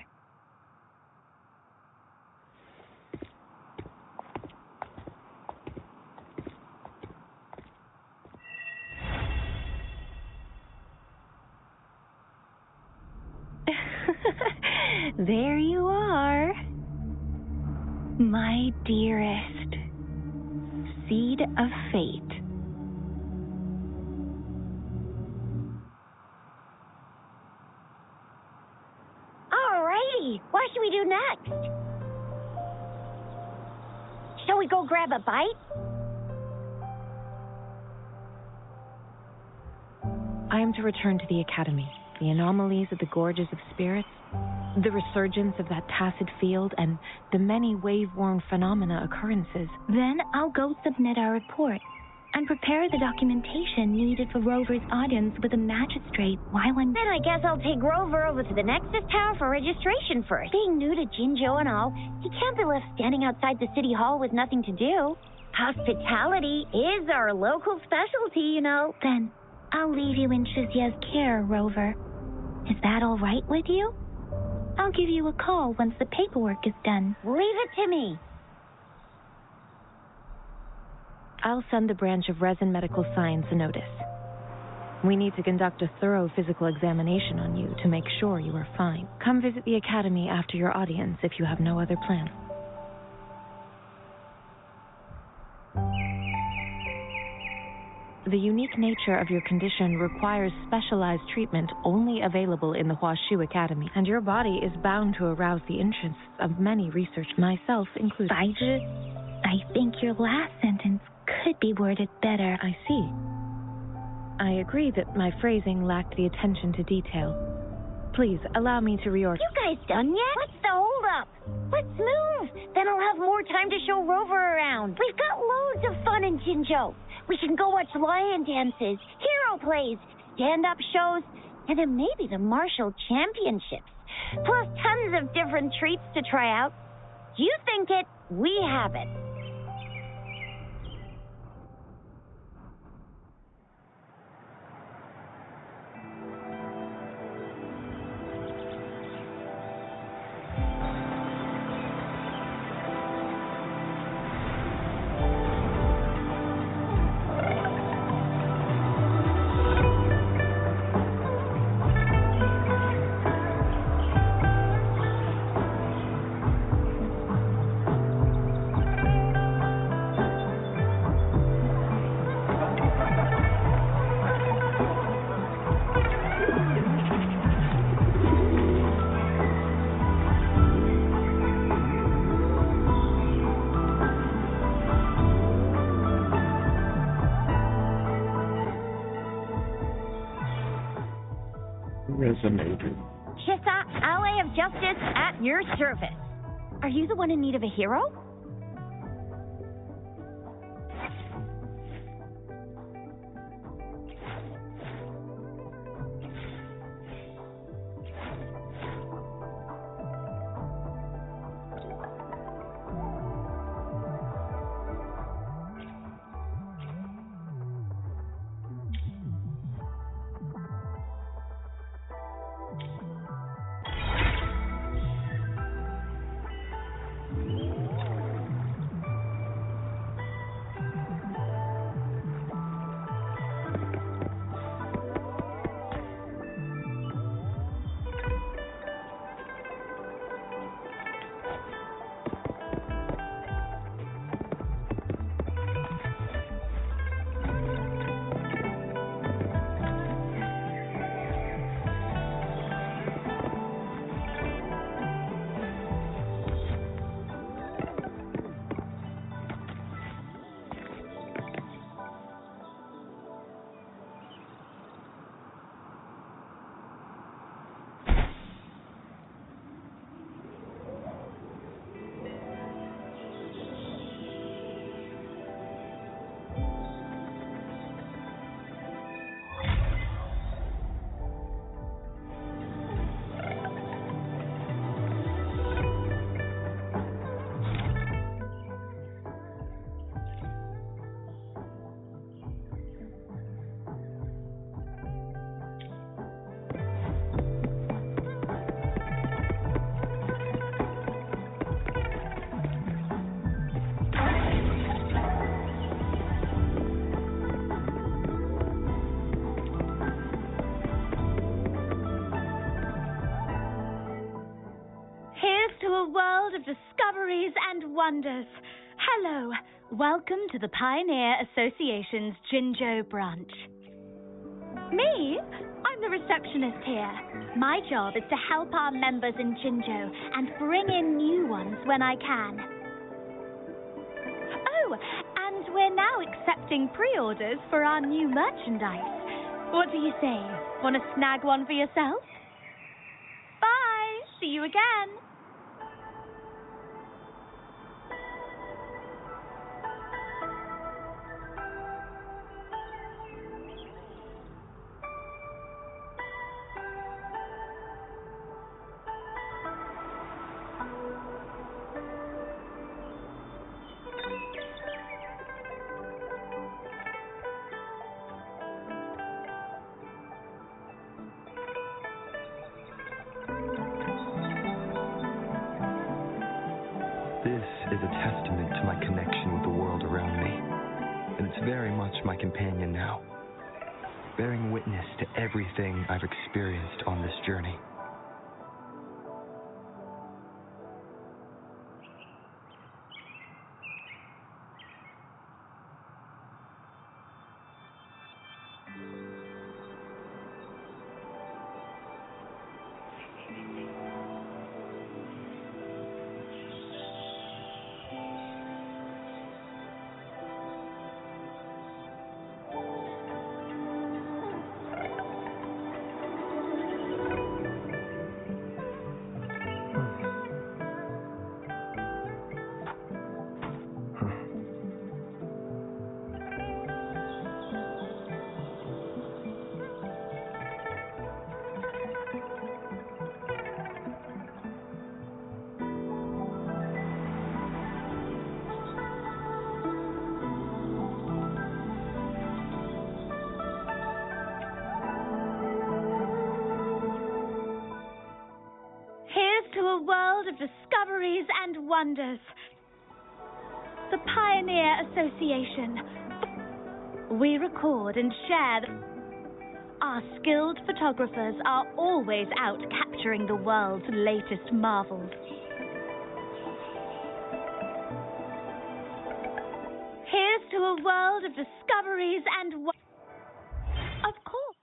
There you are. My dearest. Seed of fate. Alrighty, what should we do next? Shall we go grab a bite? I am to return to the Academy. The anomalies of the gorges of spirits, the resurgence of that tacit field, and the many wave-worn phenomena occurrences. Then I'll go submit our report and prepare the documentation needed for Rover's audience with a magistrate while I'm... Then I guess I'll take Rover over to the Nexus Tower for registration first. Being new to Jinzhou and all, he can't be left standing outside the city hall with nothing to do. Hospitality is our local specialty, you know. Then I'll leave you in Shizia's care, Rover. Is that all right with you? I'll give you a call once the paperwork is done. Leave it to me. I'll send the branch of Resin Medical Science a notice. We need to conduct a thorough physical examination on you to make sure you are fine. Come visit the academy after your audience if you have no other plan. The unique nature of your condition requires specialized treatment only available in the Huashu Academy, and your body is bound to arouse the interests of many research, myself included. Pfizer, I think your last sentence could be worded better. I see. I agree that my phrasing lacked the attention to detail. Please, allow me to reorder. You guys done yet? What's the holdup? Let's move. Then I'll have more time to show Rover around. We've got loads of fun in Jinzhou. We can go watch lion dances, hero plays, stand-up shows, and then maybe the martial championships. Plus tons of different treats to try out. You think it, we have it. Resonated. Chissa, Ally of Justice at your service. Are you the one in need of a hero? A world of discoveries and wonders. Hello, welcome to the Pioneer Association's Jinzhou branch. Me? I'm the receptionist here. My job is to help our members in Jinzhou and bring in new ones when I can. Oh, and we're now accepting pre-orders for our new merchandise. What do you say? Want to snag one for yourself? Bye! See you again! This is a testament to my connection with the world around me, and it's very much my companion now. bearing witness to everything I've experienced on this journey. Here's to a world of discoveries and wonders. The Pioneer Association. We record and share. Our skilled photographers are always out capturing the world's latest marvels. Here's to a world of discoveries and of course.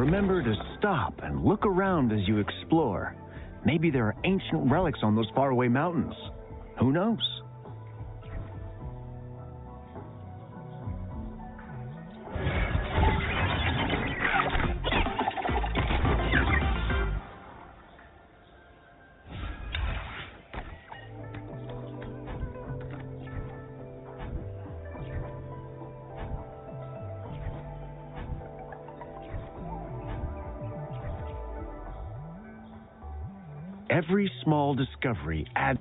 Remember to stop and look around as you explore. Maybe there are ancient relics on those faraway mountains. Who knows? Every small discovery adds.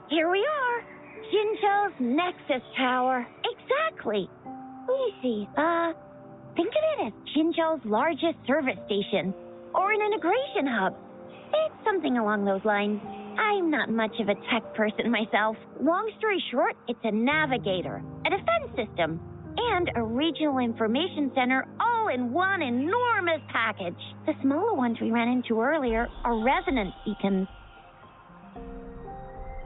Here we are. Jinzhou's Nexus Tower. Exactly. Let me see. Think of it as Jinzhou's largest service station, or an integration hub. It's something along those lines. I'm not much of a tech person myself. Long story short, it's a navigator, a defense system, and a regional information center all in one enormous package. The smaller ones we ran into earlier are resonance beacons.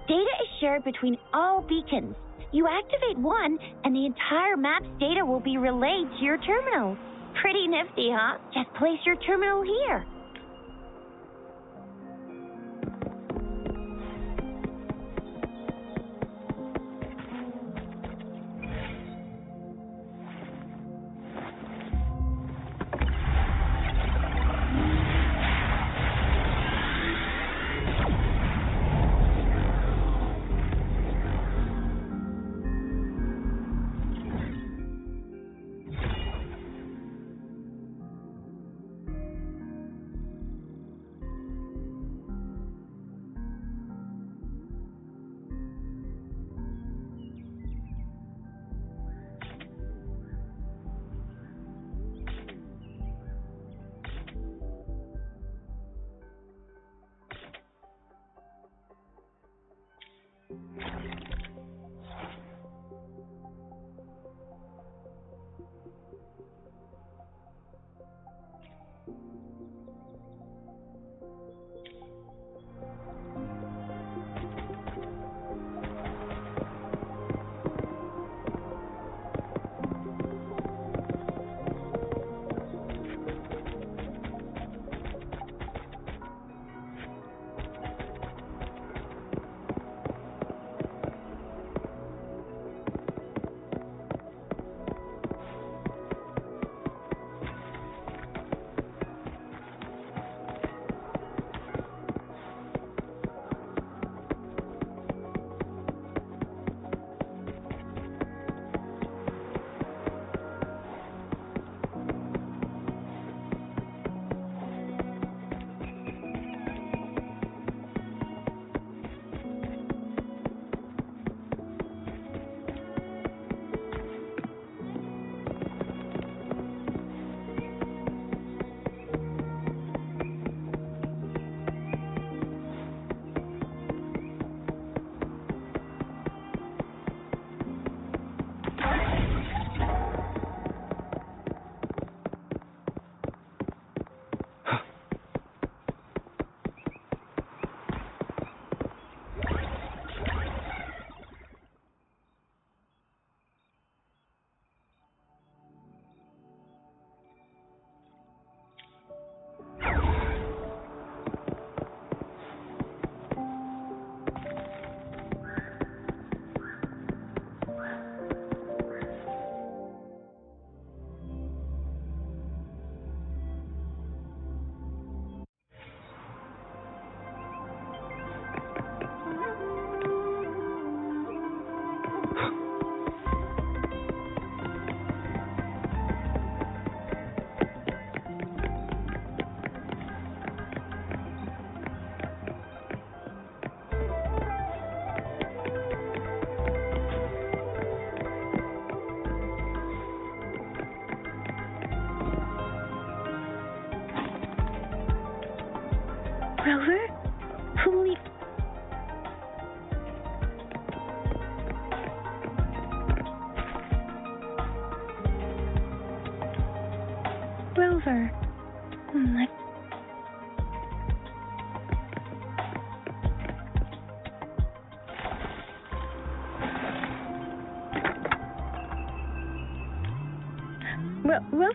Data is shared between all beacons. You activate one, and the entire map's data will be relayed to your terminal. Pretty nifty, huh? Just place your terminal here. Well,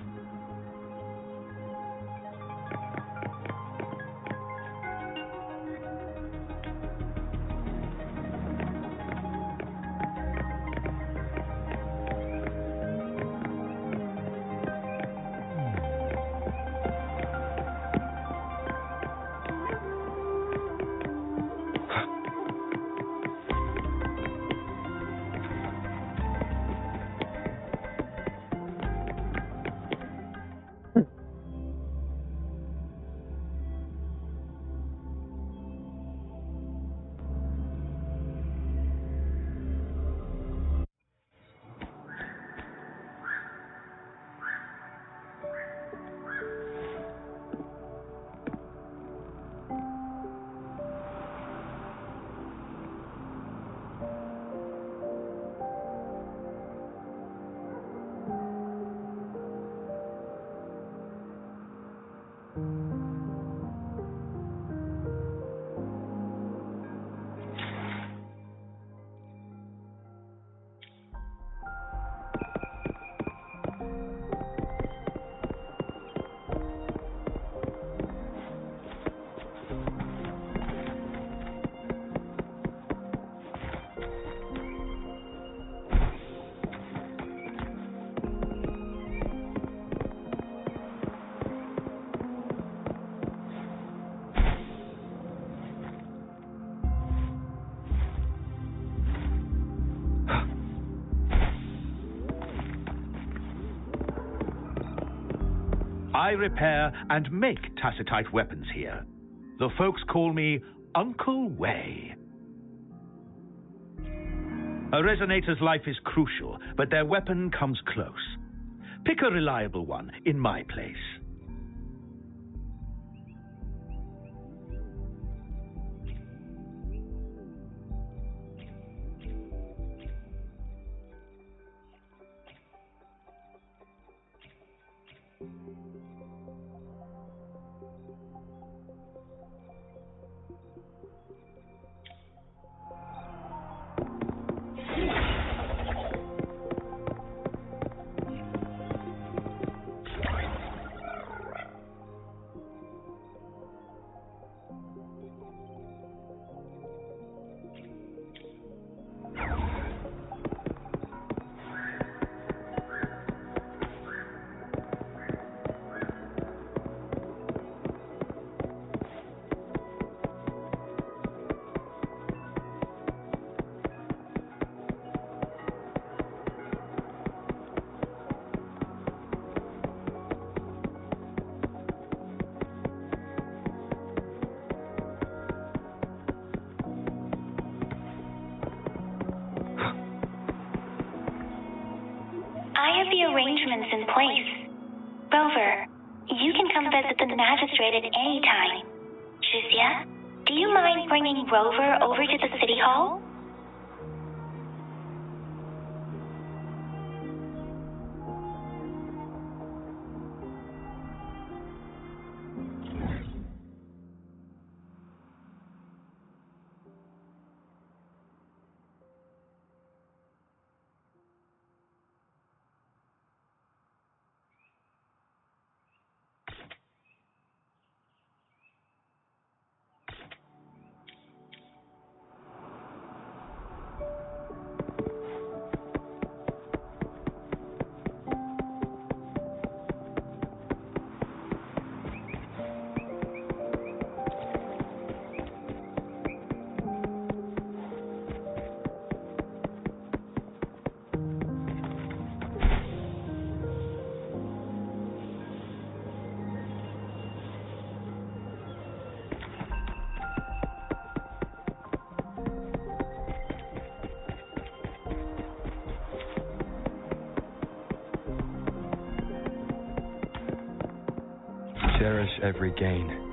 I repair and make tacitite weapons here. The folks call me Uncle Way. A resonator's life is crucial, but their weapon comes close. Pick a reliable one in my place. I have the arrangements in place. Rover, you can come visit the magistrate at any time. Jizya, do you mind bringing Rover over to the city hall? Cherish every gain.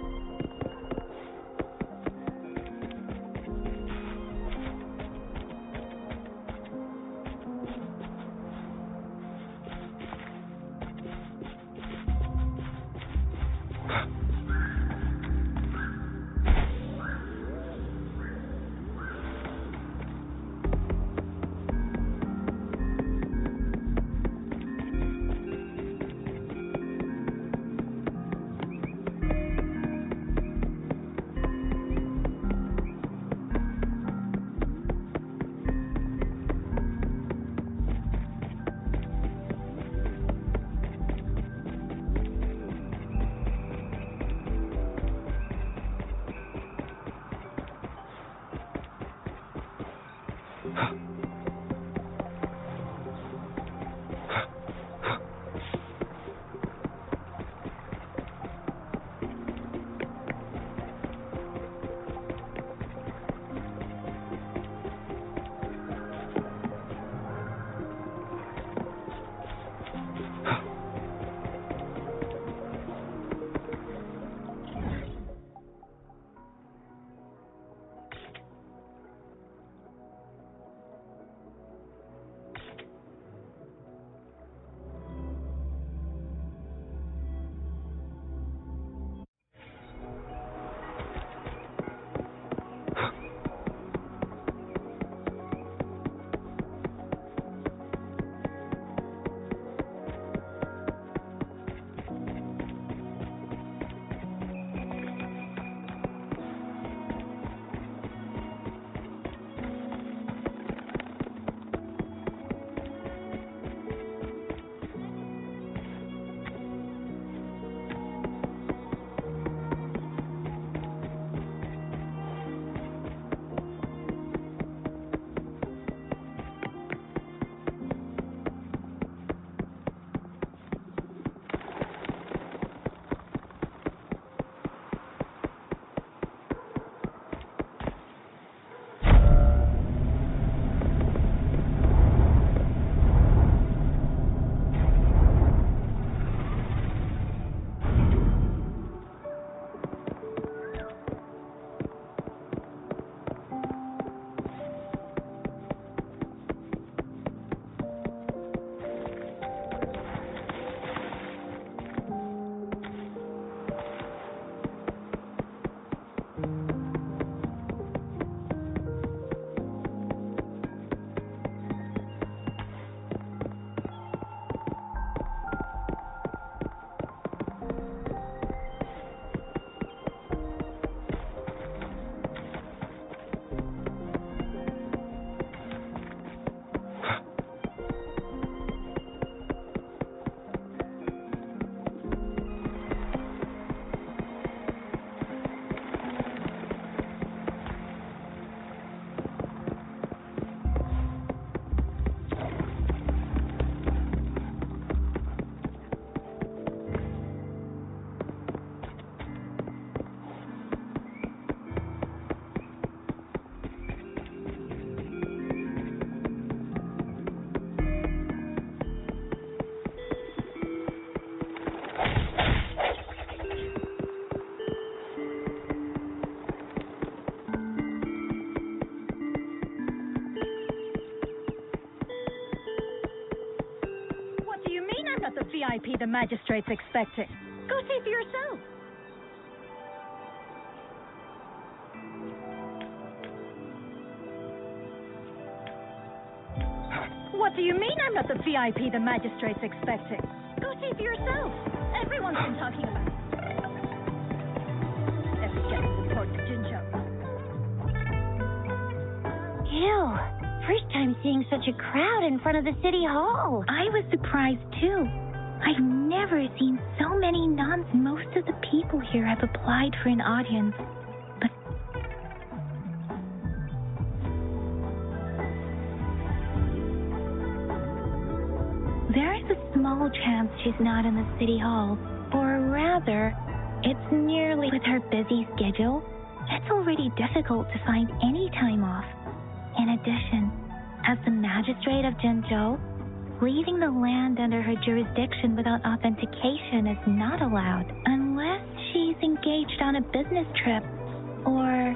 The VIP the magistrate's expecting. Go see for yourself. What do you mean I'm not the VIP the magistrate's expecting? Go see for yourself. Everyone's been talking about it. Let's get a report to Jinjo. Ew. First time seeing such a crowd in front of the city hall. I was surprised too. I've never seen so many nuns. Most of the people here have applied for an audience, but there is a small chance she's not in the city hall, or rather, it's nearly with her busy schedule. It's already difficult to find any time off. In addition, as the magistrate of Jinzhou, leaving the land under her jurisdiction without authentication is not allowed unless she's engaged on a business trip or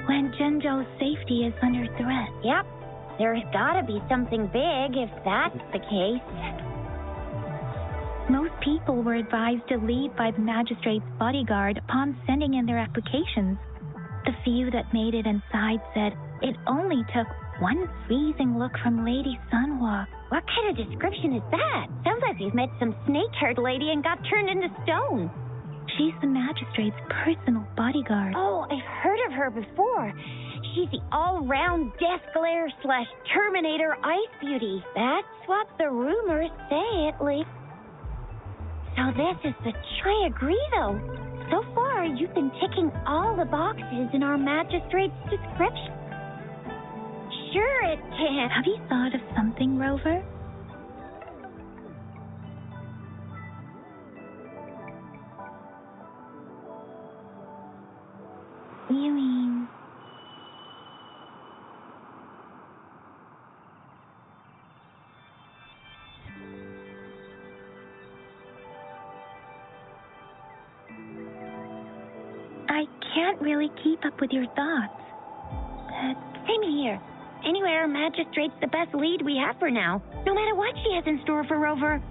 when Jinzhou's safety is under threat. Yep, there's gotta be something big if that's the case. Most people were advised to leave by the magistrate's bodyguard upon sending in their applications. The few that made it inside said it only took one freezing look from Lady Sunhua. What kind of description is that? Sounds like you've met some snake-haired lady and got turned into stone. She's the magistrate's personal bodyguard. Oh, I've heard of her before. She's the all-round death glare / Terminator ice beauty. That's what the rumors say, at least. So this is the... I agree, though. So far, you've been ticking all the boxes in our magistrate's description. sure it can't. Have you thought of something, Rover? You mean... I can't really keep up with your thoughts. Same here. Anywhere, Magistrate's the best lead we have for now, no matter what she has in store for Rover.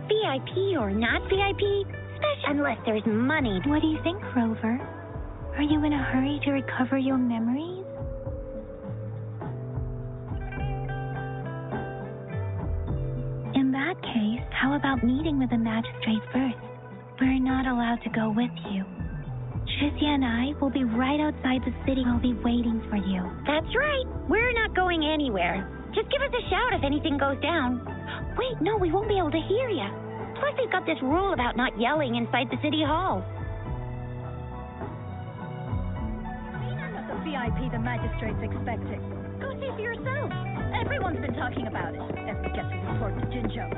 VIP or not VIP, special unless there's money. What do you think, Rover? Are you in a hurry to recover your memories? In that case, how about meeting with the magistrate first? We're not allowed to go with you. Tricia and I will be right outside the city. I'll be waiting for you. That's right. We're not going anywhere. Just give us a shout if anything goes down. Wait, no, we won't be able to hear you. Plus, they've got this rule about not yelling inside the city hall. I'm not the VIP the magistrate's expecting. Go see for yourself. Everyone's been talking about it. And we get to report to Jinjo.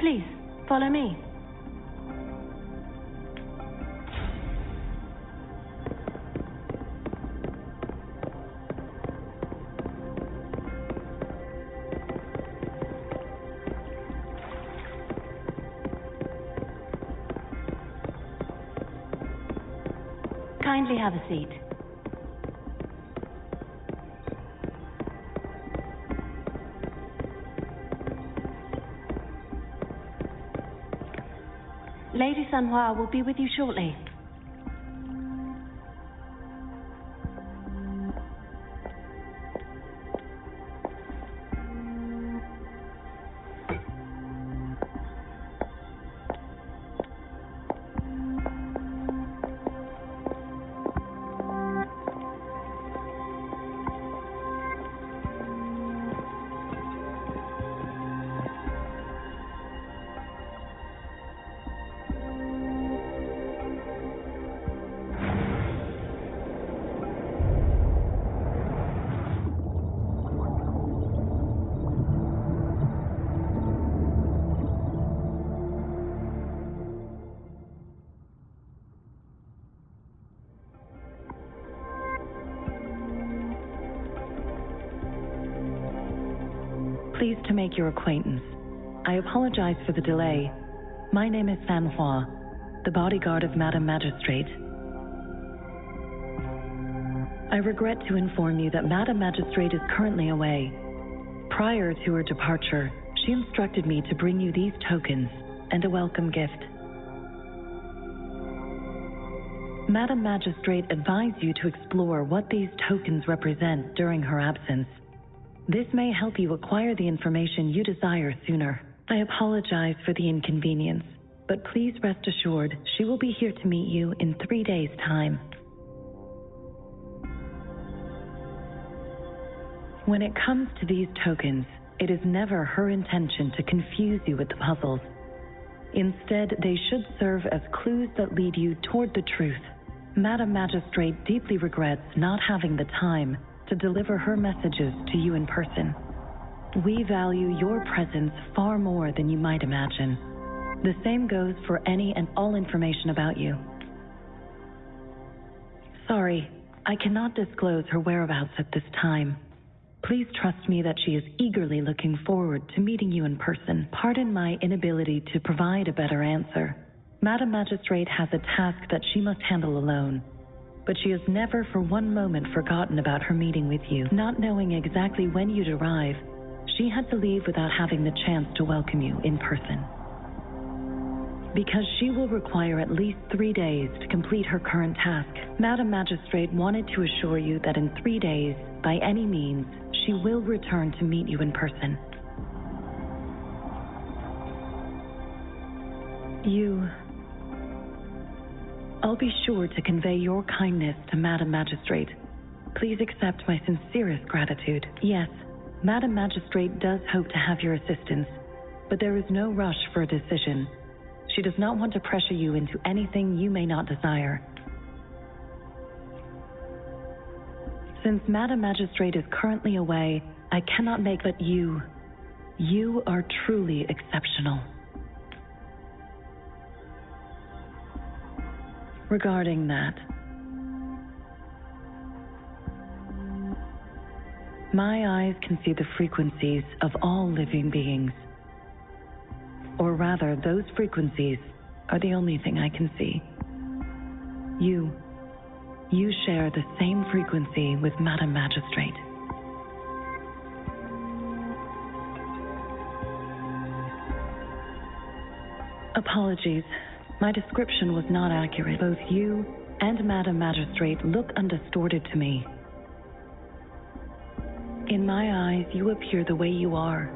Please, follow me. Kindly have a seat. Lady Sanhua will be with you shortly. Pleased to make your acquaintance. I apologize for the delay. My name is Sanhua, the bodyguard of Madam Magistrate. I regret to inform you that Madam Magistrate is currently away. Prior to her departure, she instructed me to bring you these tokens and a welcome gift. Madam Magistrate advised you to explore what these tokens represent during her absence. This may help you acquire the information you desire sooner. I apologize for the inconvenience, but please rest assured she will be here to meet you in 3 days' time. When it comes to these tokens, it is never her intention to confuse you with the puzzles. Instead, they should serve as clues that lead you toward the truth. Madam Magistrate deeply regrets not having the time to deliver her messages to you in person. We value your presence far more than you might imagine. The same goes for any and all information about you. Sorry, I cannot disclose her whereabouts at this time. Please trust me that she is eagerly looking forward to meeting you in person. Pardon my inability to provide a better answer. Madam Magistrate has a task that she must handle alone, but she has never for one moment forgotten about her meeting with you. Not knowing exactly when you'd arrive, she had to leave without having the chance to welcome you in person. Because she will require at least 3 days to complete her current task, Madam Magistrate wanted to assure you that in 3 days, by any means, she will return to meet you in person. I'll be sure to convey your kindness to Madam Magistrate. Please accept my sincerest gratitude. Yes, Madam Magistrate does hope to have your assistance, but there is no rush for a decision. She does not want to pressure you into anything you may not desire. Since Madam Magistrate is currently away, I cannot make but you are truly exceptional. Regarding that, my eyes can see the frequencies of all living beings. Or rather, those frequencies are the only thing I can see. You share the same frequency with Madam Magistrate. Apologies. My description was not accurate. Both you and Madam Magistrate look undistorted to me. In my eyes, you appear the way you are.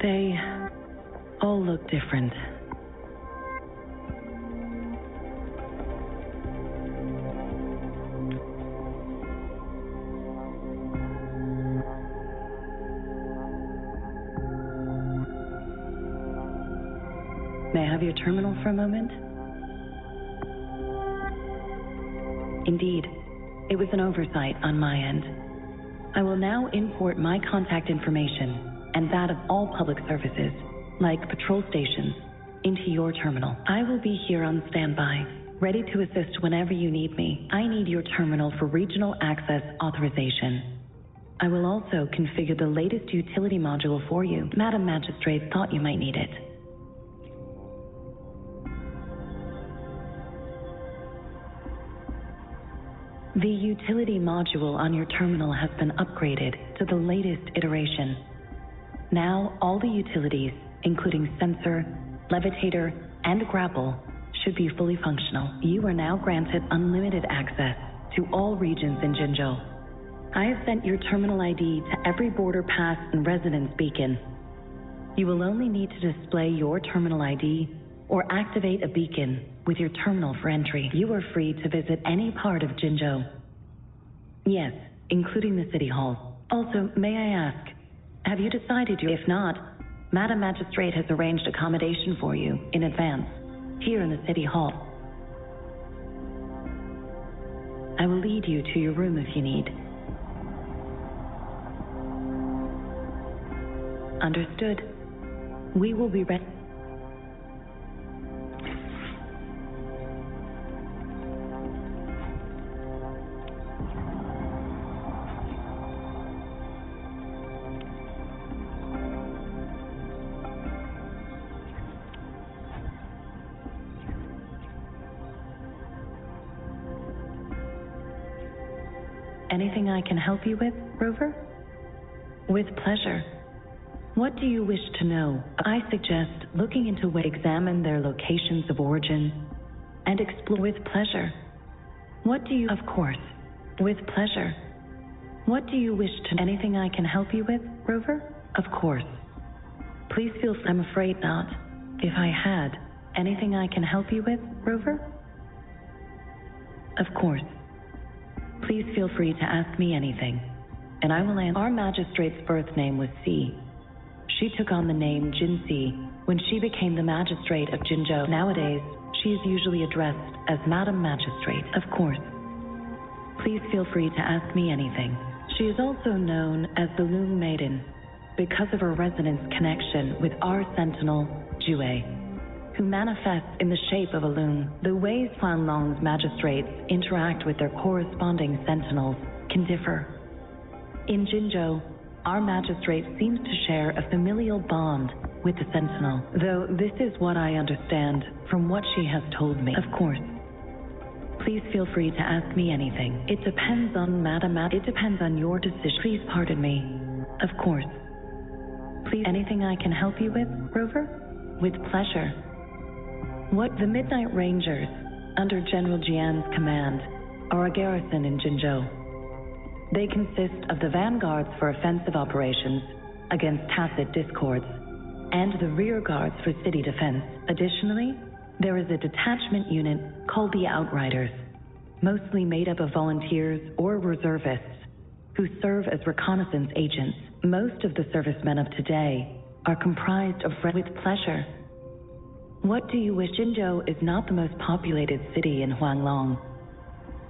They all look different. May I have your terminal for a moment? Indeed, it was an oversight on my end. I will now import my contact information and that of all public services, like patrol stations, into your terminal. I will be here on standby, ready to assist whenever you need me. I need your terminal for regional access authorization. I will also configure the latest utility module for you. Madam Magistrate thought you might need it. The utility module on your terminal has been upgraded to the latest iteration. Now, all the utilities, including sensor, levitator, and grapple, should be fully functional. You are now granted unlimited access to all regions in Jinzhou. I have sent your terminal ID to every border pass and residence beacon. You will only need to display your terminal ID or activate a beacon with your terminal for entry. You are free to visit any part of Jinzhou. Yes, including the City Hall. Also, may I ask, have you decided If not, Madam Magistrate has arranged accommodation for you in advance, here in the City Hall. I will lead you to your room if you need. Understood. We will be ready. Anything I can help you with, Rover? With pleasure. What do you wish to know? I suggest looking into examine their locations of origin and explore with pleasure. Of course, with pleasure. What do you wish to Anything I can help you with, Rover? Of course. Please feel I'm afraid not. If I had anything I can help you with, Rover? Of course. Please feel free to ask me anything, and I will answer. Our magistrate's birth name was Si. She took on the name Jinsi when she became the magistrate of Jinzhou. Nowadays, she is usually addressed as Madam Magistrate. Of course. Please feel free to ask me anything. She is also known as the Loom Maiden because of her resonance connection with our sentinel, Jue, who manifests in the shape of a loom. The ways Fanlong's magistrates interact with their corresponding sentinels can differ. In Jinzhou, our magistrate seems to share a familial bond with the sentinel, though this is what I understand from what she has told me. Of course. Please feel free to ask me anything. It depends on your decision. Please pardon me. Of course. Please, anything I can help you with, Rover? With pleasure. What the Midnight Rangers, under General Jian's command, are a garrison in Jinzhou. They consist of the vanguards for offensive operations against tacit discords and the rear guards for city defense. Additionally, there is a detachment unit called the Outriders, mostly made up of volunteers or reservists who serve as reconnaissance agents. Most of the servicemen of today are comprised of with pleasure. What do you wish? Jinzhou is not the most populated city in Huanglong.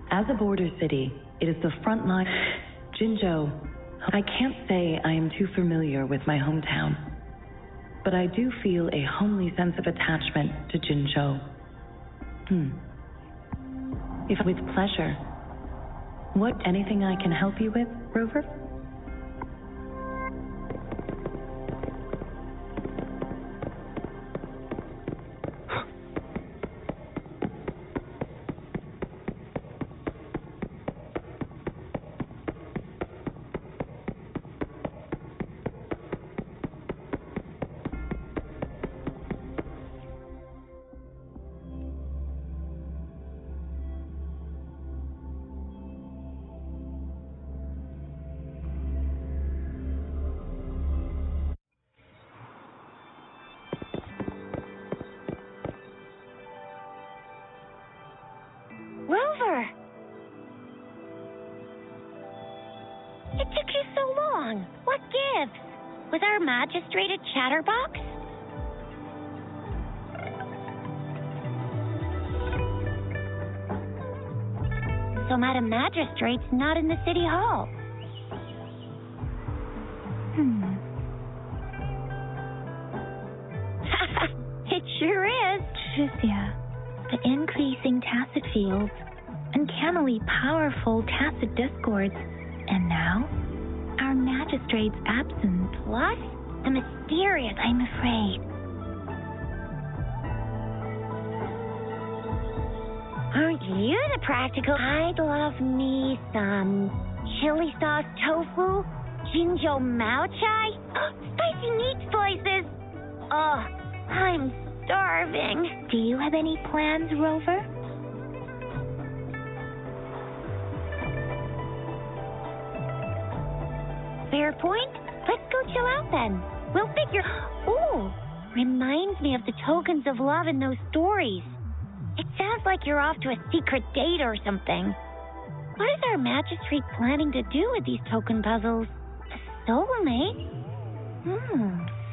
As a border city, it is the front line. Jinzhou, I can't say I am too familiar with my hometown, but I do feel a homely sense of attachment to Jinzhou. If with pleasure. What, anything I can help you with, Rover? Rover! It took you so long. What gives? Was our magistrate a chatterbox? So Madam Magistrate's not in the city hall. It sure is. Tricia, the increasing tacit fields, uncannily powerful tacit discords, and now our magistrate's absence. Plus, the mysterious. I'm afraid. Aren't you the practical? I'd love me some chili sauce tofu, Jinzhou Mao Chai, spicy meat slices. Oh, I'm starving. Do you have any plans, Rover? Fair point. Let's go chill out then. We'll figure. Ooh, reminds me of the tokens of love in those stories. It sounds like you're off to a secret date or something. What is our magistrate planning to do with these token puzzles? A soulmate?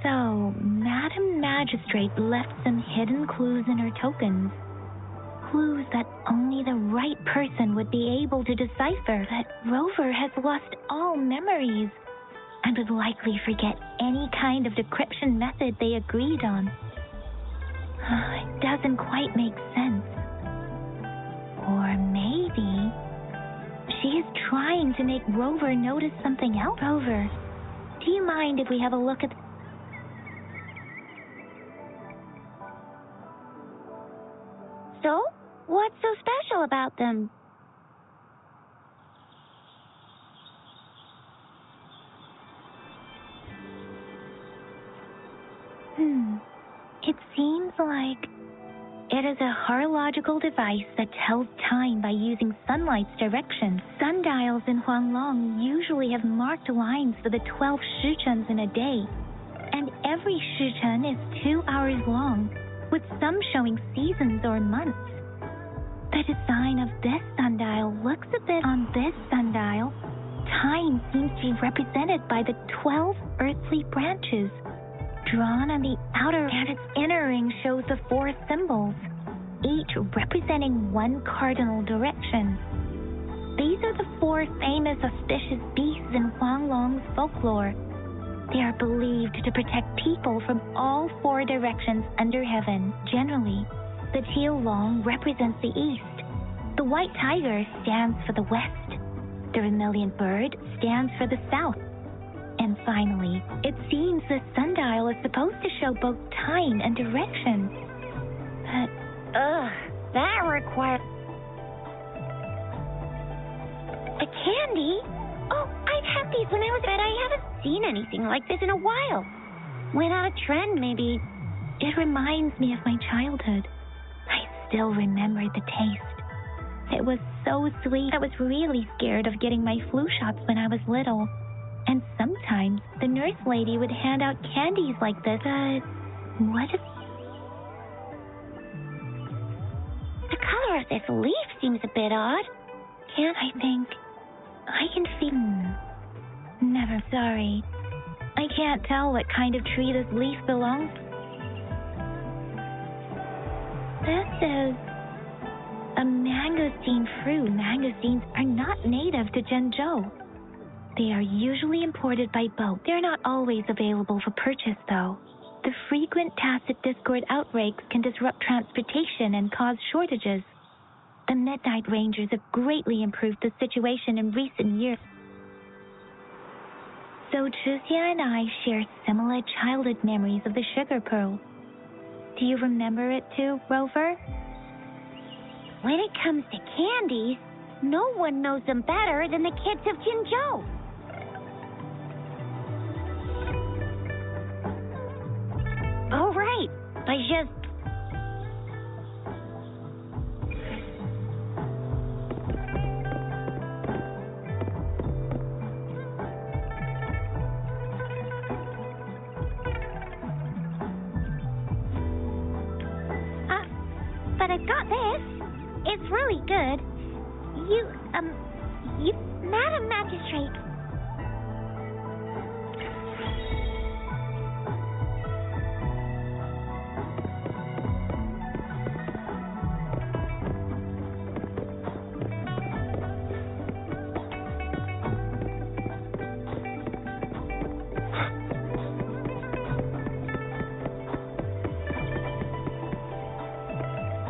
So, Madam Magistrate left some hidden clues in her tokens. Clues that only the right person would be able to decipher. But Rover has lost all memories and would likely forget any kind of decryption method they agreed on. It doesn't quite make sense. Or maybe she is trying to make Rover notice something else. Rover, do you mind if we have a look at... So, what's so special about them? It seems like it is a horological device that tells time by using sunlight's direction. Sundials in Huanglong usually have marked lines for the 12 shichens in a day, and every shichen is 2 hours long, with some showing seasons or months. The design of this sundial looks a bit on this sundial. Time seems to be represented by the 12 earthly branches, drawn on the outer, and its inner ring shows the 4 symbols, each representing one cardinal direction. These are the 4 famous auspicious beasts in Huanglong's folklore. They are believed to protect people from all 4 directions under heaven. Generally, the teal long represents the east, the white tiger stands for the west, the vermilion bird stands for the south, and finally, it seems the sundial is supposed to show both time and direction. But, that requires... A candy? Oh, I've had these when I was a kid. I haven't seen anything like this in a while. Went out of trend, maybe. It reminds me of my childhood. I still remember the taste. It was so sweet. I was really scared of getting my flu shots when I was little. And sometimes the nurse lady would hand out candies like this. But what is... The color of this leaf seems a bit odd. Can't I think? I can feel... Never. Sorry. I can't tell what kind of tree this leaf belongs to. This is a mangosteen fruit. Mangosteens are not native to Zhengzhou. They are usually imported by boat. They're not always available for purchase, though. The frequent tacit discord outbreaks can disrupt transportation and cause shortages. The Midnight Rangers have greatly improved the situation in recent years. So Zhuxia and I share similar childhood memories of the sugar pearl. Do you remember it too, Rover? When it comes to candies, no one knows them better than the kids of Jinzhou. Oh, right. I just... But I've got this. It's really good. Madam Magistrate.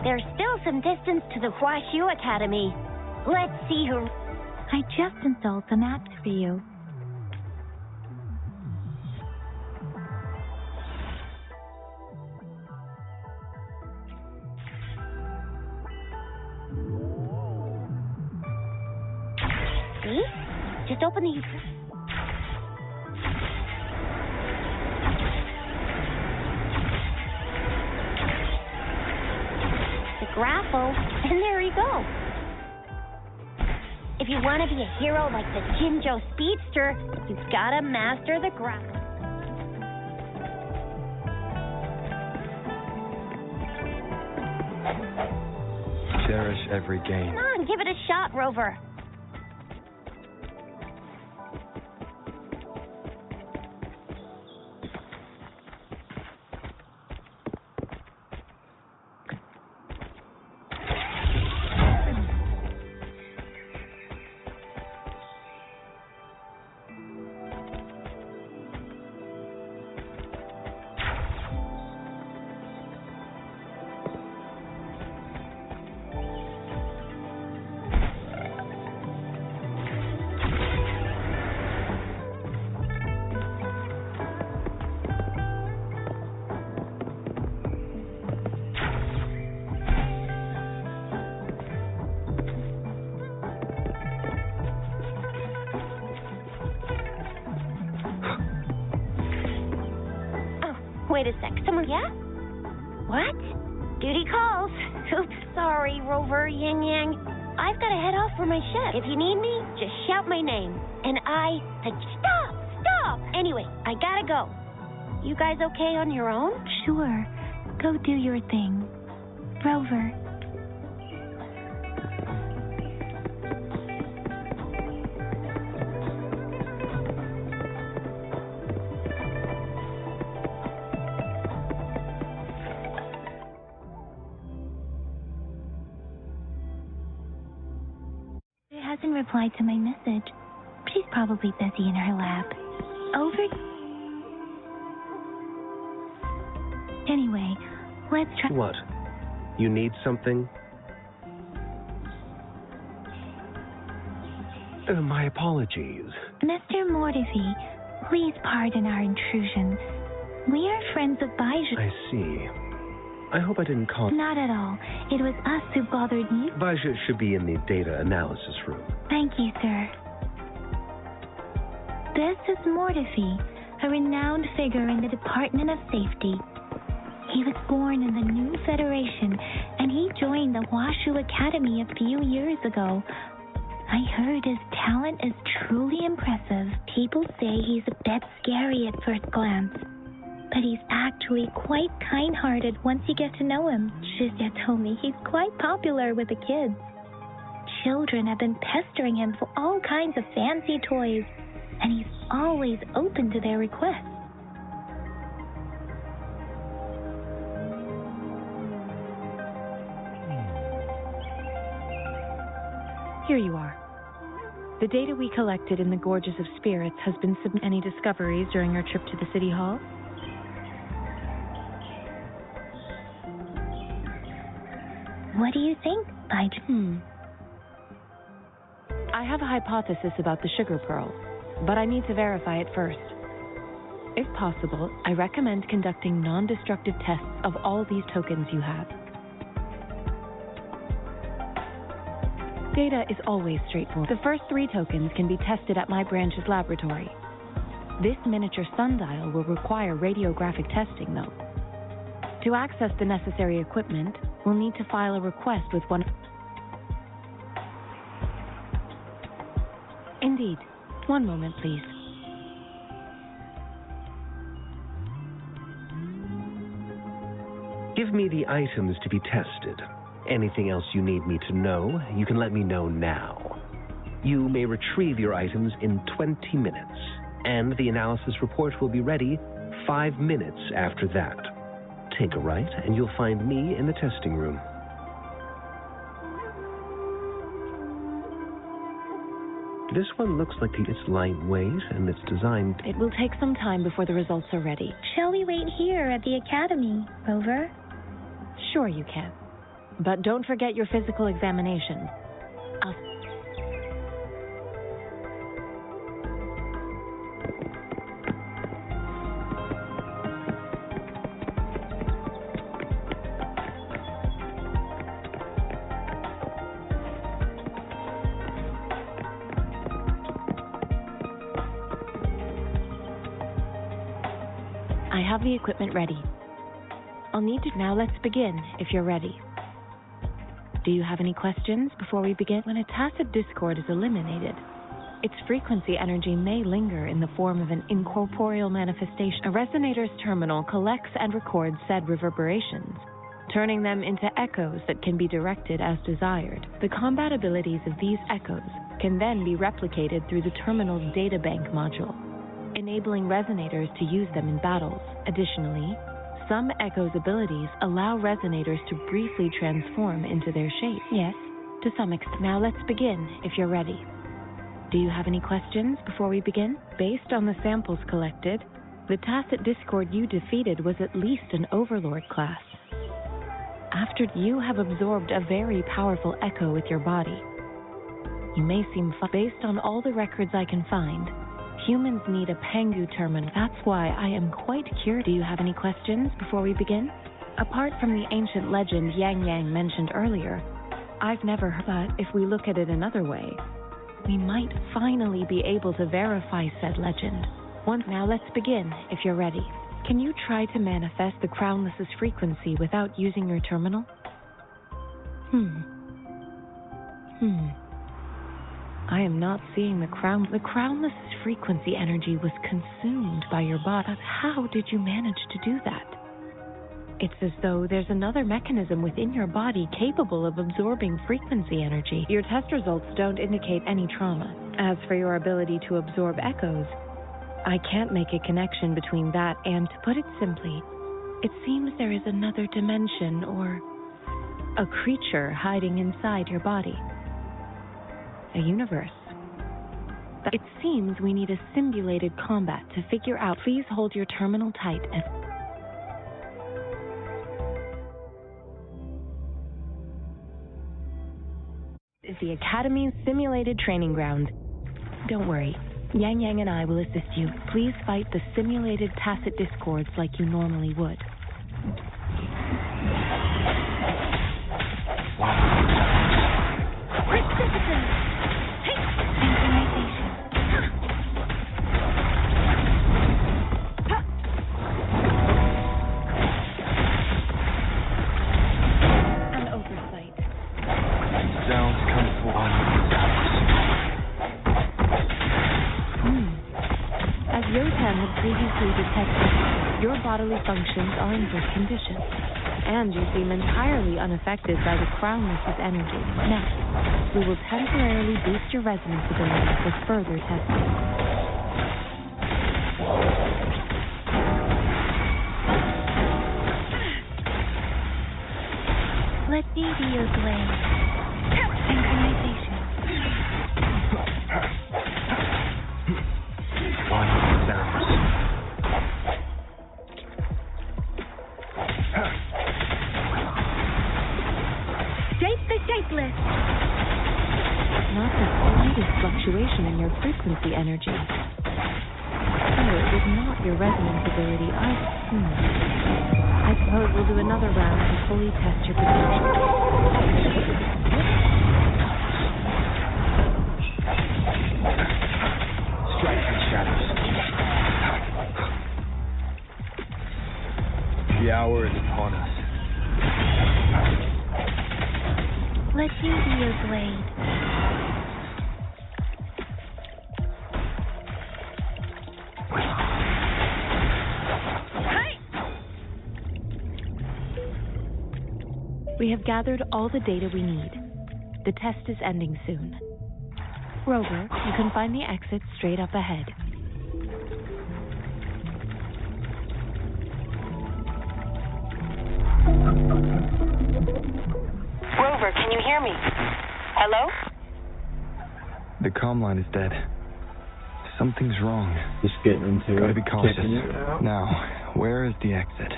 There's still some distance to the Huaxiu Academy. Let's see who... I just installed some apps for you. See? Just open the... grapple, and there you go. If you want to be a hero like the Jinzhou Speedster, you've got to master the grapple. Cherish every game. Come on, give it a shot, Rover. Wait a sec. Someone... Yeah? What? Duty calls. Oops, sorry, Rover, Yin Yang. I've got to head off for my shift. If you need me, just shout my name. And Stop! Anyway, I gotta go. You guys okay on your own? Sure. Go do your thing. Rover. Hasn't replied to my message. She's probably busy in her lab. Over. Anyway, let's try. What? You need something? My apologies. Mr. Mortivy, please pardon our intrusion. We are friends of Baizhi. I see. I hope I didn't call... Not at all. It was us who bothered you. Baizhi should be in the data analysis room. Thank you, sir. This is Mortifi, a renowned figure in the Department of Safety. He was born in the New Federation, and he joined the Washu Academy a few years ago. I heard his talent is truly impressive. People say he's a bit scary at first glance, but he's actually quite kind-hearted once you get to know him. Shizya told me he's quite popular with the kids. Children have been pestering him for all kinds of fancy toys, and he's always open to their requests. Here you are. The data we collected in the Gorges of Spirits has been submitted. Any discoveries during our trip to the City Hall? What do you think, Baiju? I have a hypothesis about the sugar pearl, but I need to verify it first. If possible, I recommend conducting non-destructive tests of all these tokens you have. Data is always straightforward. The first 3 tokens can be tested at my branch's laboratory. This miniature sundial will require radiographic testing, though. To access the necessary equipment, we'll need to file a request with one. Indeed. One moment, please. Give me the items to be tested. Anything else you need me to know, you can let me know now. You may retrieve your items in 20 minutes, and the analysis report will be ready 5 minutes after that. Take a right, and you'll find me in the testing room. This one looks like it's lightweight, and it's designed... It will take some time before the results are ready. Shall we wait here at the Academy, Rover? Sure you can. But don't forget your physical examination. I have the equipment ready. I'll need to... Now let's begin, if you're ready. Do you have any questions before we begin? When a tacit discord is eliminated, its frequency energy may linger in the form of an incorporeal manifestation. A resonator's terminal collects and records said reverberations, turning them into echoes that can be directed as desired. The combat abilities of these echoes can then be replicated through the terminal's databank module, enabling resonators to use them in battles. Additionally, some echoes' abilities allow resonators to briefly transform into their shape. Yes, to some extent. Now let's begin, if you're ready. Do you have any questions before we begin? Based on the samples collected, the tacit discord you defeated was at least an overlord class. After you have absorbed a very powerful echo with your body, you may seem based on all the records I can find, humans need a Pangu terminal. That's why I am quite curious. Do you have any questions before we begin? Apart from the ancient legend Yang Yang mentioned earlier, I've never heard. But if we look at it another way, we might finally be able to verify said legend. Now let's begin, if you're ready. Can you try to manifest the Crownless's frequency without using your terminal? I am not seeing the crown. The Crownless's frequency energy was consumed by your body. But how did you manage to do that? It's as though there's another mechanism within your body capable of absorbing frequency energy. Your test results don't indicate any trauma. As for your ability to absorb echoes, I can't make a connection between that and, to put it simply, it seems there is another dimension or a creature hiding inside your body. A universe. It seems we need a simulated combat to figure out. Please hold your terminal tight and... Is the Academy's simulated training ground. Don't worry. Yang Yang and I will assist you. Please fight the simulated tacit discords like you normally would. Your bodily functions are in good condition, and you seem entirely unaffected by the Crownless's energy. Next, we will temporarily boost your resonance ability for further testing. Let me be your blade. Synchronization. Shape the shapeless. Not the slightest fluctuation in your frequency energy. So it was not your resonance ability. I suppose we'll do another round to fully test your potential. Strike the shadows. The hour is upon us. Let me be your blade. We have gathered all the data we need. The test is ending soon. Rover, you can find the exit straight up ahead. Rover, can you hear me? Hello? The comm line is dead. Something's wrong. Just getting into Gotta it. be cautious. Checking it out. Now, where is the exit?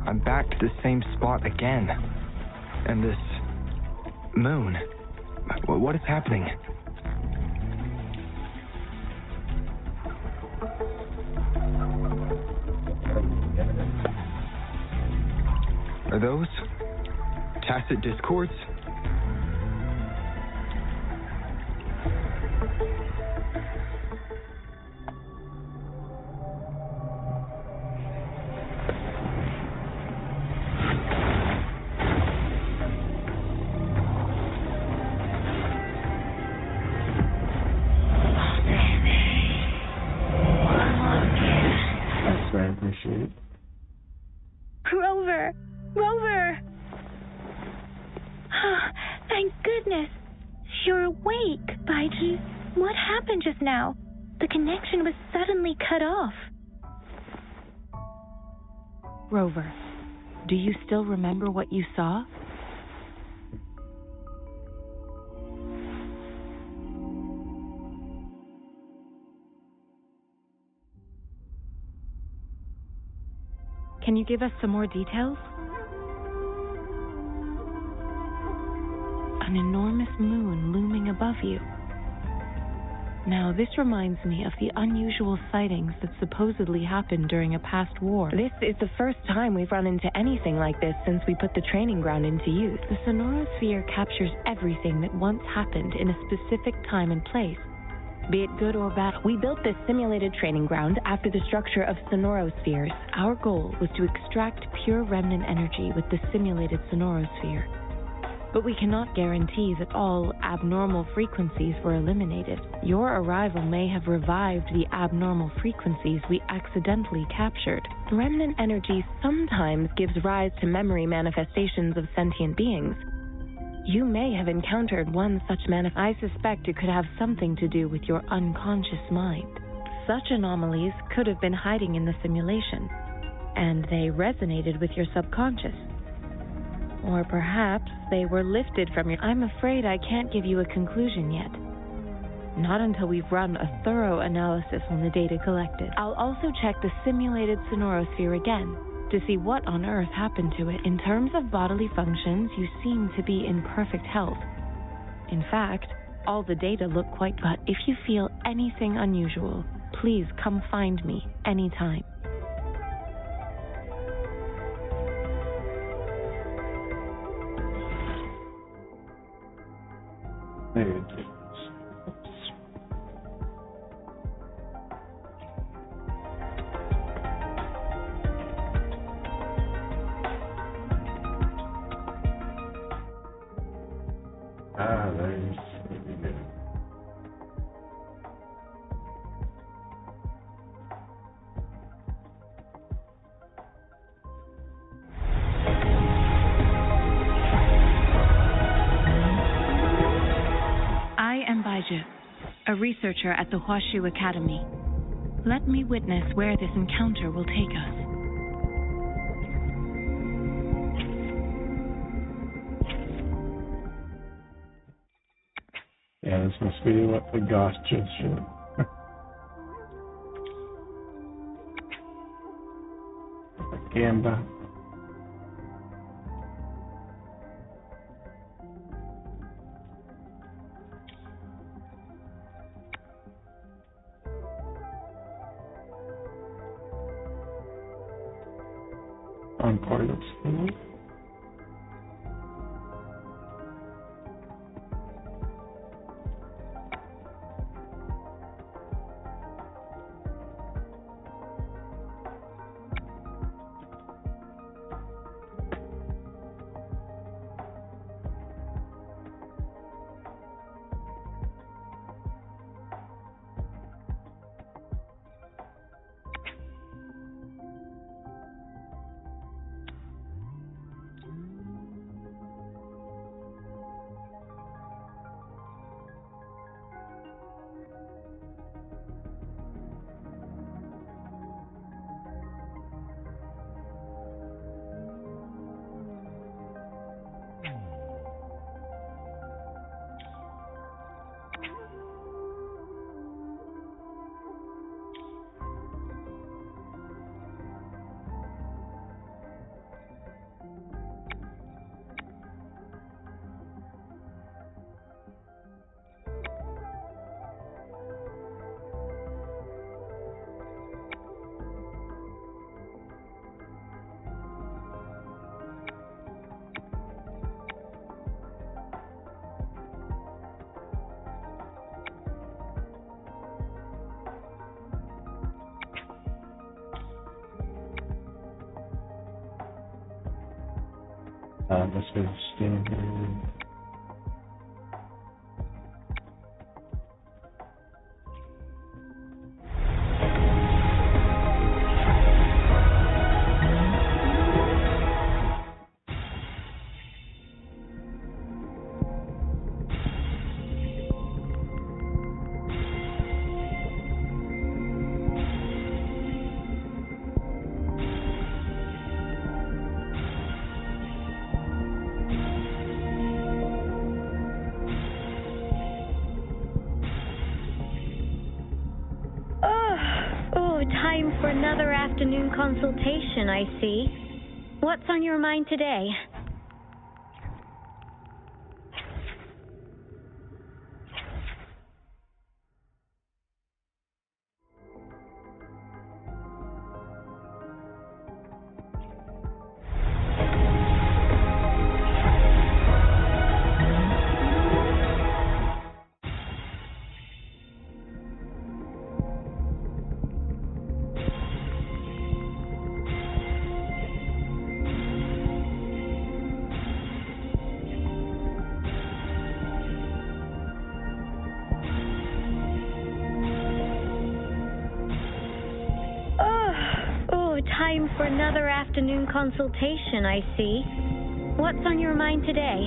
I'm back to the same spot again. And this moon. What is happening? Are those tacit discords? I appreciate it. Rover! Rover! Thank goodness. You're awake, Baiji. What happened just now? The connection was suddenly cut off. Rover, do you still remember what you saw? Can you give us some more details? An enormous moon looming above you. Now, this reminds me of the unusual sightings that supposedly happened during a past war. This is the first time we've run into anything like this since we put the training ground into use. The sonorosphere captures everything that once happened in a specific time and place, be it good or bad. We built this simulated training ground after the structure of sonorospheres. Our goal was to extract pure remnant energy with the simulated sonorosphere. But we cannot guarantee that all abnormal frequencies were eliminated. Your arrival may have revived the abnormal frequencies we accidentally captured. Remnant energy sometimes gives rise to memory manifestations of sentient beings. You may have encountered one such I suspect it could have something to do with your unconscious mind. Such anomalies could have been hiding in the simulation, and they resonated with your subconscious. Or perhaps they were lifted from your... I'm afraid I can't give you a conclusion yet. Not until we've run a thorough analysis on the data collected. I'll also check the simulated sonorosphere again to see what on earth happened to it. In terms of bodily functions, you seem to be in perfect health. In fact, all the data look quite... But if you feel anything unusual, please come find me anytime. raise. I am Baiju, a researcher at the Huashu Academy. Let me witness where this encounter will take us. Yeah, this must be what the ghost just showed. Gamba. On part of school. Must be standing. Time for another afternoon consultation, I see. What's on your mind today? Time for another afternoon consultation, I see. What's on your mind today?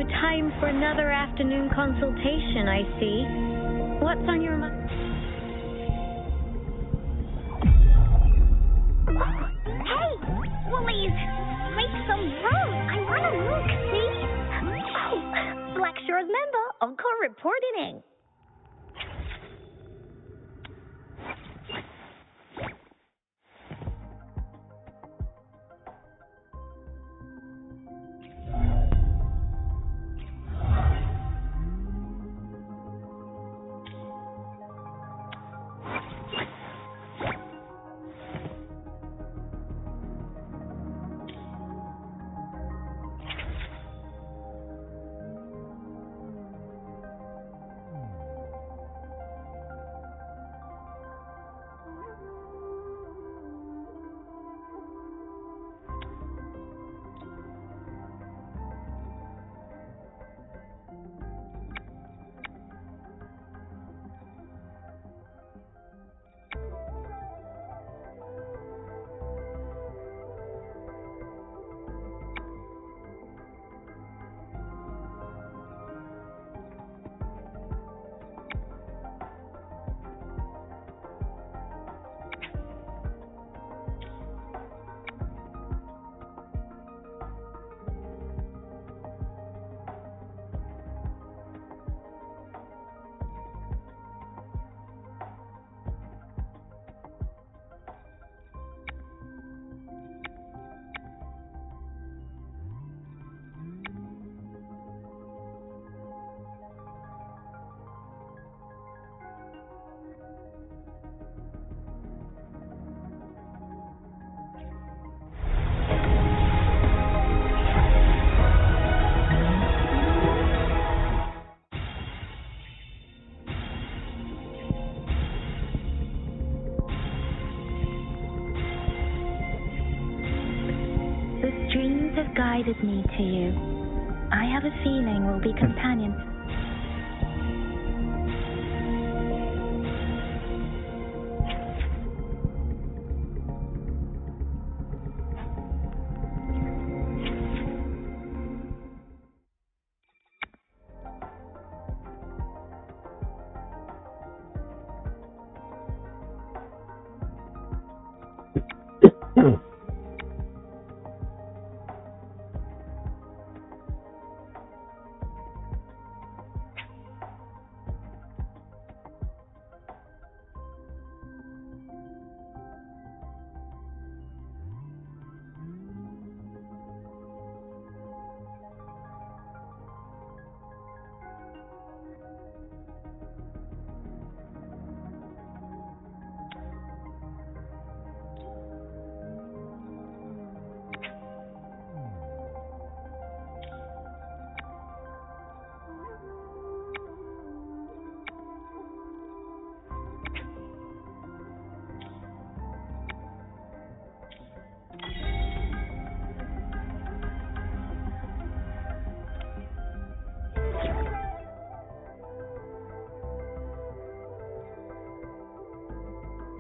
time for another afternoon consultation, I see. What's on your mind? Hey, Woolies, make some room. I want to look, see? Oh, Black Shores member, Encore reporting in. Have guided me to you. I have a feeling we'll be companions.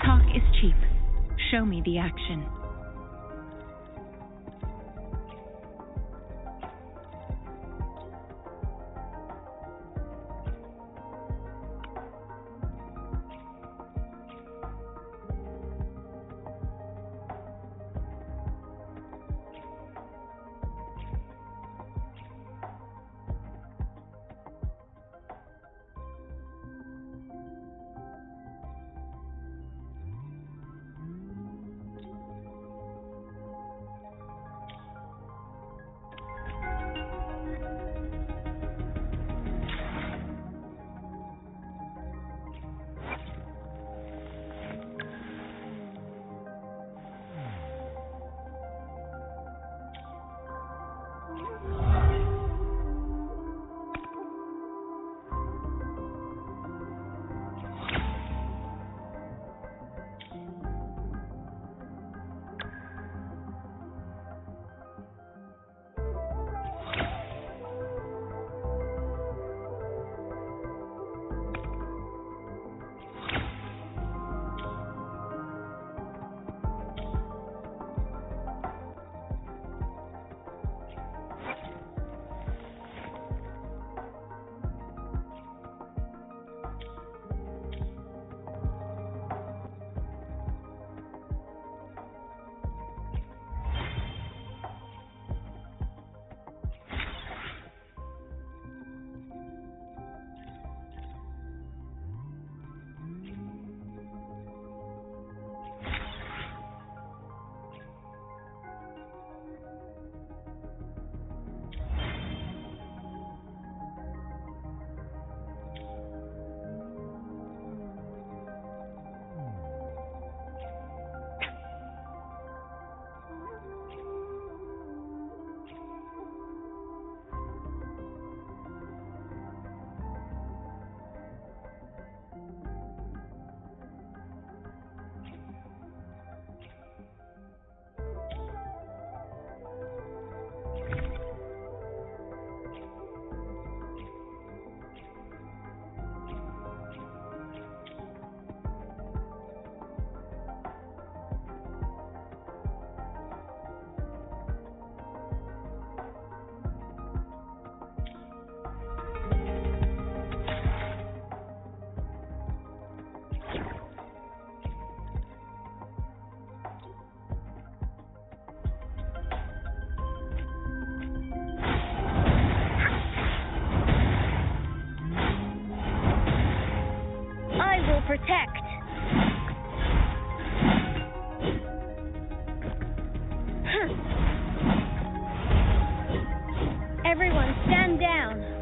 Talk is cheap. Show me the action. Stand down.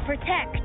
protect.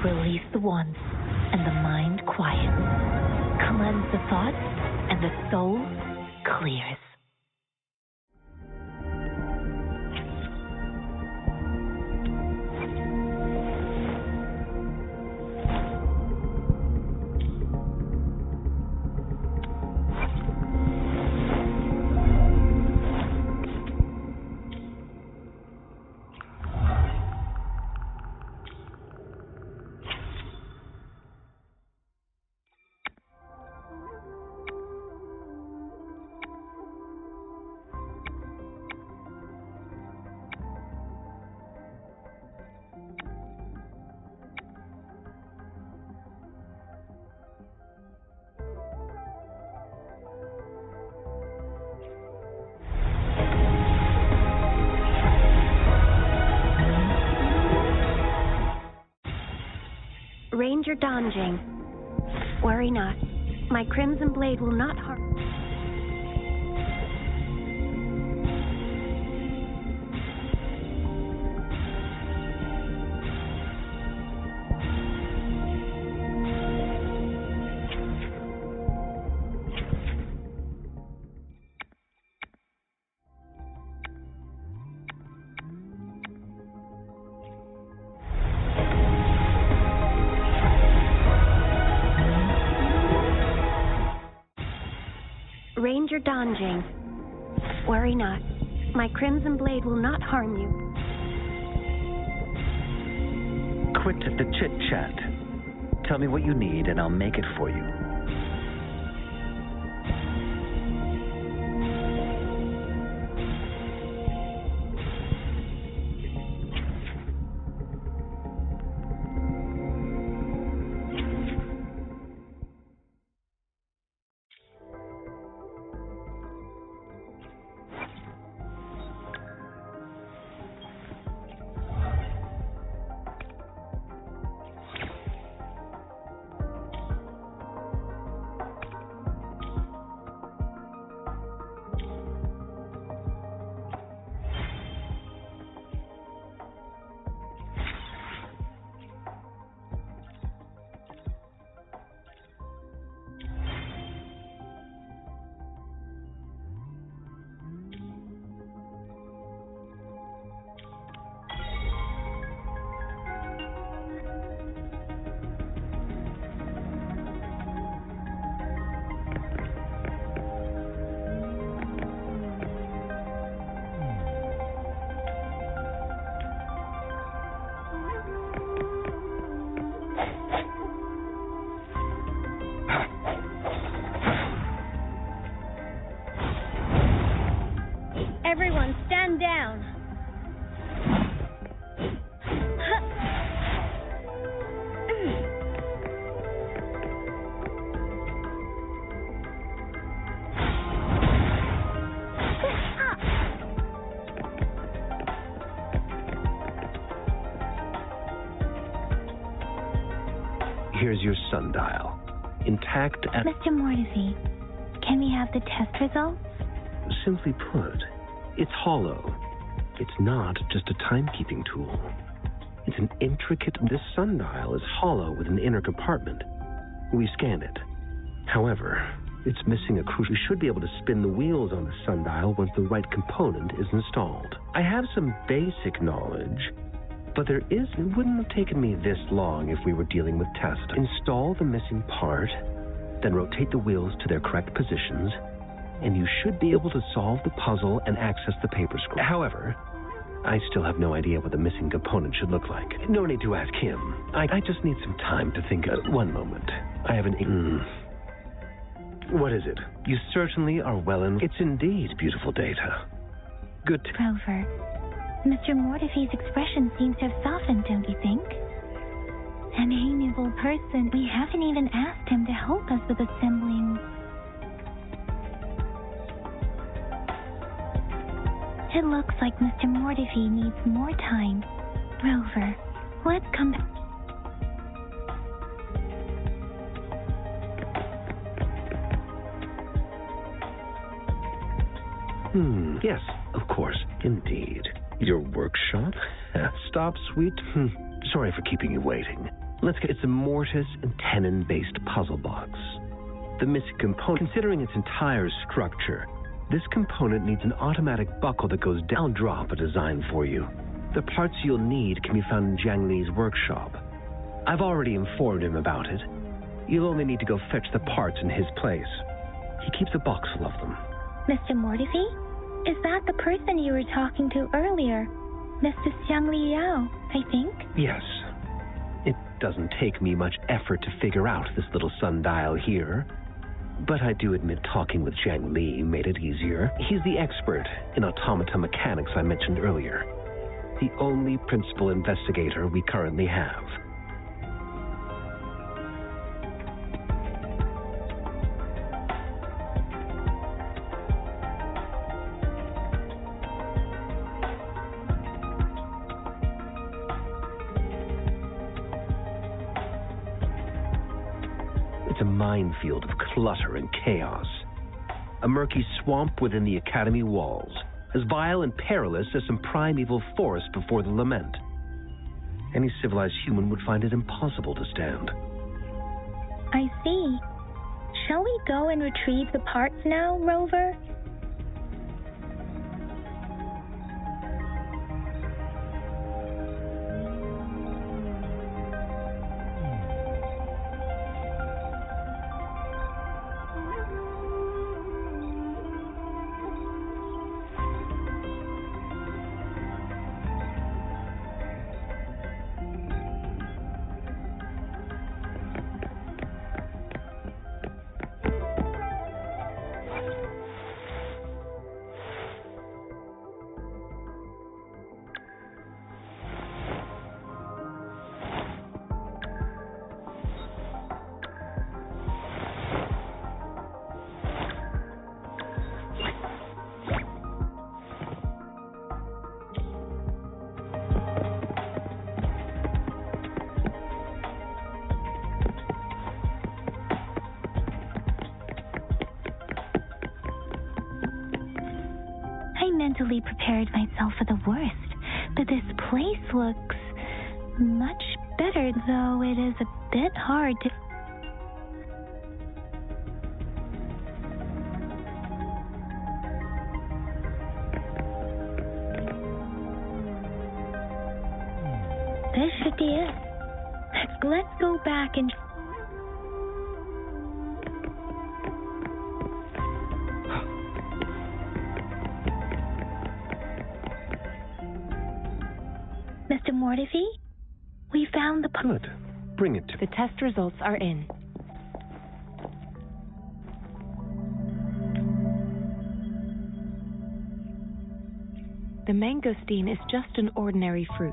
Release the wands, and the mind quiets. Cleanse the thoughts, and the soul clears. Ranger Donjing. Worry not. My crimson blade will not harm. Donjing. Worry not. My Crimson Blade will not harm you. Quit the chit-chat. Tell me what you need and I'll make it for you. Everyone, stand down. Here's your sundial. Intact and... Mr. Mortisy, can we have the test results? Simply put, it's hollow. It's not just a timekeeping tool. It's an intricate... This sundial is hollow with an inner compartment. We scanned it. However, it's missing a crucial... We should be able to spin the wheels on the sundial once the right component is installed. I have some basic knowledge, but it wouldn't have taken me this long if we were dealing with test. Install the missing part, then rotate the wheels to their correct positions, and you should be able to solve the puzzle and access the paper scroll. However, I still have no idea what the missing component should look like. No need to ask him. I just need some time to think. One moment. I have an... What is it? You certainly are well in... It's indeed beautiful data. Good. Rover, Mr. Mortifi's expression seems to have softened, don't you think? An amiable person. We haven't even asked him to help us with assembling... It looks like Mr. Mortifi needs more time. Rover, let's come back. Yes, of course. Indeed. Your workshop? Stop, sweet. Sorry for keeping you waiting. Let's get... It's a mortise and tenon-based puzzle box. The missing component, considering its entire structure, this component needs an automatic buckle that goes down. I'll drop a design for you. The parts you'll need can be found in Jiang Li's workshop. I've already informed him about it. You'll only need to go fetch the parts in his place. He keeps a box full of them. Mr. Mortifi? Is that the person you were talking to earlier? Mr. Jiang Li Yao, I think? Yes. It doesn't take me much effort to figure out this little sundial here. But I do admit talking with Jiang Li made it easier. He's the expert in automata mechanics I mentioned earlier. The only principal investigator we currently have. It's a minefield of clutter and chaos. A murky swamp within the academy walls, as vile and perilous as some primeval forest before the lament. Any civilized human would find it impossible to stand. I see. Shall we go and retrieve the parts now, Rover? mentally prepared myself for the worst, but this place looks much better, though it is a bit hard to... This should be it. Let's go back and... Mr. Mortifi, we found the... Good. Bring it to The test results are in. The mangosteen is just an ordinary fruit.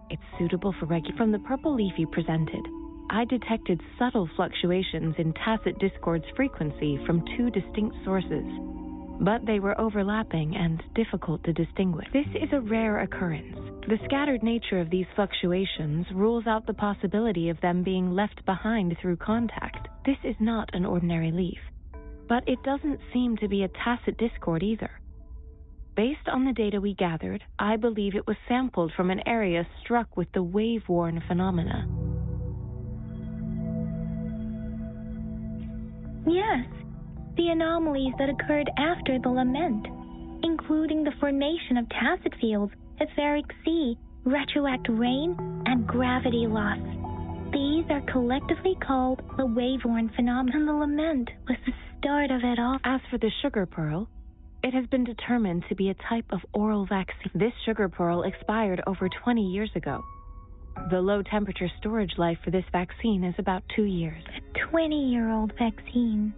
It's suitable for From the purple leaf you presented, I detected subtle fluctuations in tacit discord's frequency from two distinct sources, but they were overlapping and difficult to distinguish. This is a rare occurrence. The scattered nature of these fluctuations rules out the possibility of them being left behind through contact. This is not an ordinary leaf, but it doesn't seem to be a tacit discord either. Based on the data we gathered, I believe it was sampled from an area struck with the wave-worn phenomena. Yes, the anomalies that occurred after the lament, including the formation of tacit fields, etheric sea, retroactive rain, and gravity loss. These are collectively called the wave-worn phenomenon, and the lament was the start of it all. As for the sugar pearl, it has been determined to be a type of oral vaccine. This sugar pearl expired over 20 years ago. The low-temperature storage life for this vaccine is about 2 years. A 20-year-old vaccine.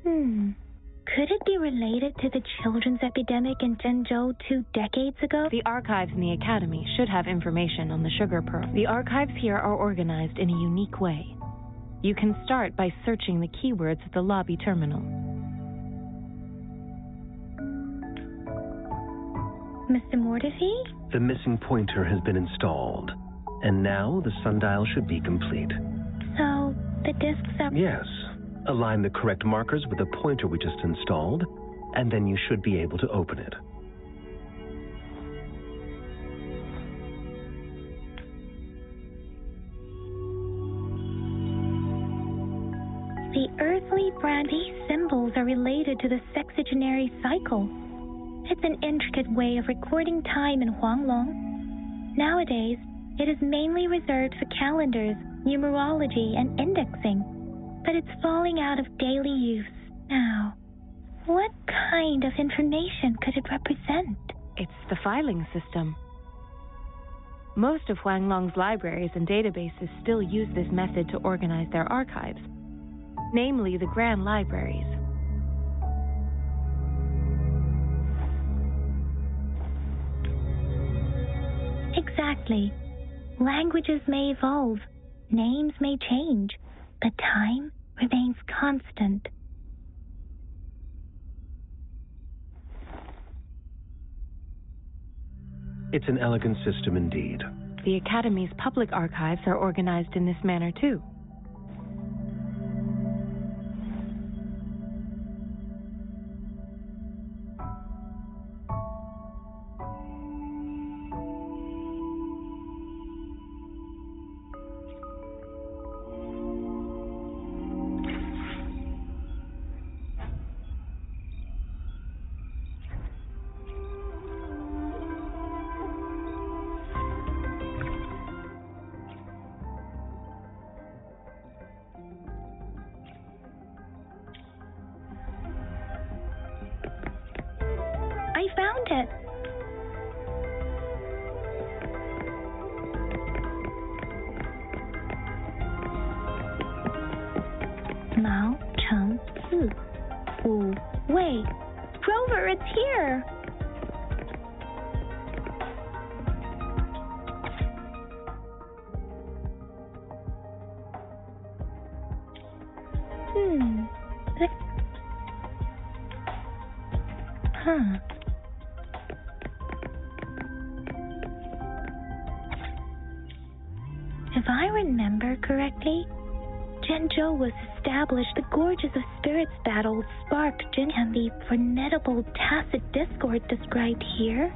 Could it be related to the children's epidemic in Zhengzhou 2 decades ago? The archives in the Academy should have information on the sugar pearl. The archives here are organized in a unique way. You can start by searching the keywords at the lobby terminal. Mr. Mortifi? The missing pointer has been installed, and now the sundial should be complete. So, the discs are... Yes. Align the correct markers with the pointer we just installed, and then you should be able to open it. The earthly brandy symbols are related to the sexagenary cycle. It's an intricate way of recording time in Huanglong. Nowadays, it is mainly reserved for calendars, numerology, and indexing, but it's falling out of daily use now. What kind of information could it represent? It's the filing system. Most of Huanglong's libraries and databases still use this method to organize their archives, namely the grand libraries. Exactly. Languages may evolve, names may change, but time remains constant. It's an elegant system indeed. The Academy's public archives are organized in this manner too. I found it. Mao Cheng Zi. Wu Wei. Rover, it's here. If I remember correctly, Jinzhou was established, the Gorges of Spirits battle sparked Jin and the formidable tacit discord described here.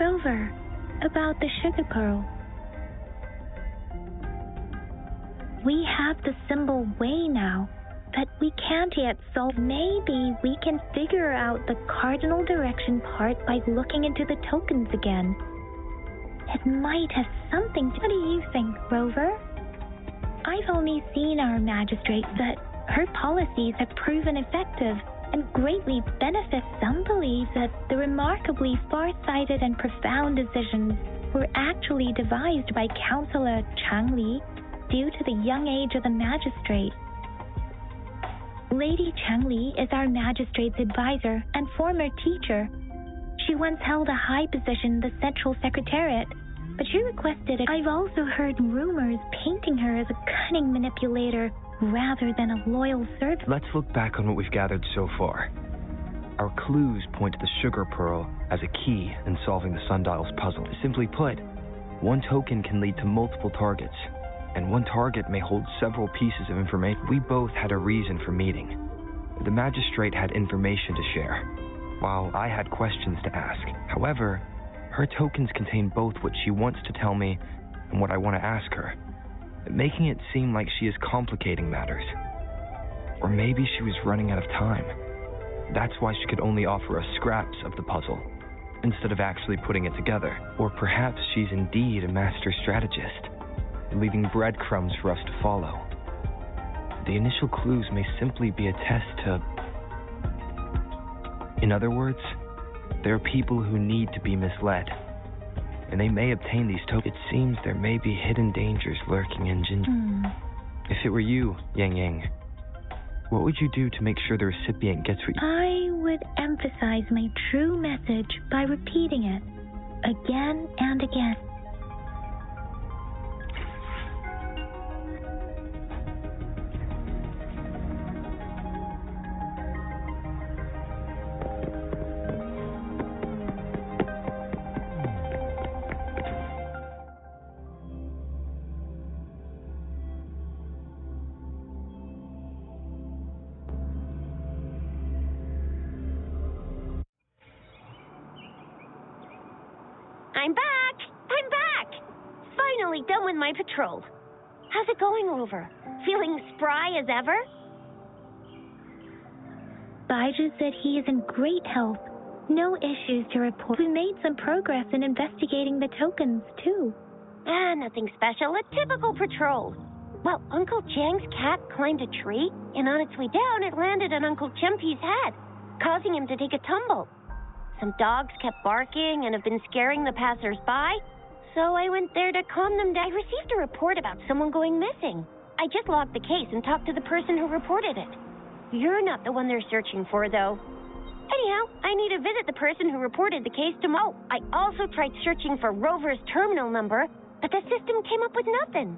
Rover, about the sugar pearl. We have the symbol way now, but we can't yet solve. Maybe we can figure out the cardinal direction part by looking into the tokens again. It might have something to... What do you think, Rover? I've only seen our magistrate, but her policies have proven effective and greatly benefit. Some believe that the remarkably far-sighted and profound decisions were actually devised by Councillor Changli due to the young age of the magistrate. Lady Changli is our magistrate's advisor and former teacher. She once held a high position in the Central Secretariat, but she requested it. I've also heard rumors painting her as a cunning manipulator rather than a loyal servant. Let's look back on what we've gathered so far. Our clues point to the sugar pearl as a key in solving the sundial's puzzle. Simply put, one token can lead to multiple targets, and one target may hold several pieces of information. We both had a reason for meeting. The magistrate had information to share, while I had questions to ask. However, her tokens contain both what she wants to tell me and what I want to ask her, making it seem like she is complicating matters. Or maybe she was running out of time. That's why she could only offer us scraps of the puzzle, instead of actually putting it together. Or perhaps she's indeed a master strategist, leaving breadcrumbs for us to follow. The initial clues may simply be a test to... In other words, there are people who need to be misled, and they may obtain these tokens. It seems there may be hidden dangers lurking in Jinzhou. If it were you, Yang Yang, what would you do to make sure the recipient gets what you... I would emphasize my true message by repeating it again and again. I'm back! Finally done with my patrol. How's it going, Rover? Feeling spry as ever? Baiju said he is in great health. No issues to report. We made some progress in investigating the tokens, too. Nothing special. A typical patrol. Well, Uncle Jiang's cat climbed a tree, and on its way down, it landed on Uncle Chempi's head, causing him to take a tumble. Some dogs kept barking and have been scaring the passers-by, so I went there to calm them down. I received a report about someone going missing. I just logged the case and talked to the person who reported it. You're not the one they're searching for, though. Anyhow, I need to visit the person who reported the case tomorrow. I also tried searching for Rover's terminal number, but the system came up with nothing.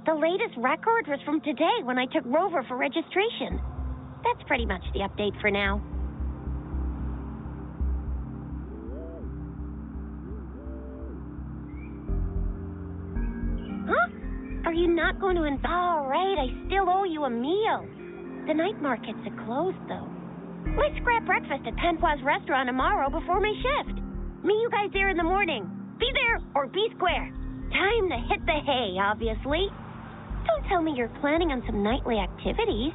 The latest record was from today when I took Rover for registration. That's pretty much the update for now. Are you not going to All right, I still owe you a meal. The night markets are closed, though. Let's grab breakfast at Panhua's restaurant tomorrow before my shift. Meet you guys there in the morning. Be there or be square. Time to hit the hay, obviously. Don't tell me you're planning on some nightly activities.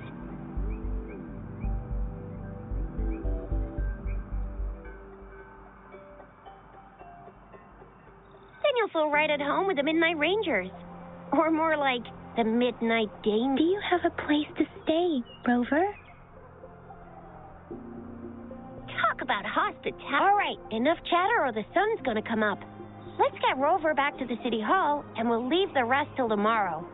Then you'll feel right at home with the Midnight Rangers. Or more like the Midnight Danger. Do you have a place to stay, Rover? Talk about hospitality. All right, enough chatter or the sun's gonna come up. Let's get Rover back to the city hall, and we'll leave the rest till tomorrow.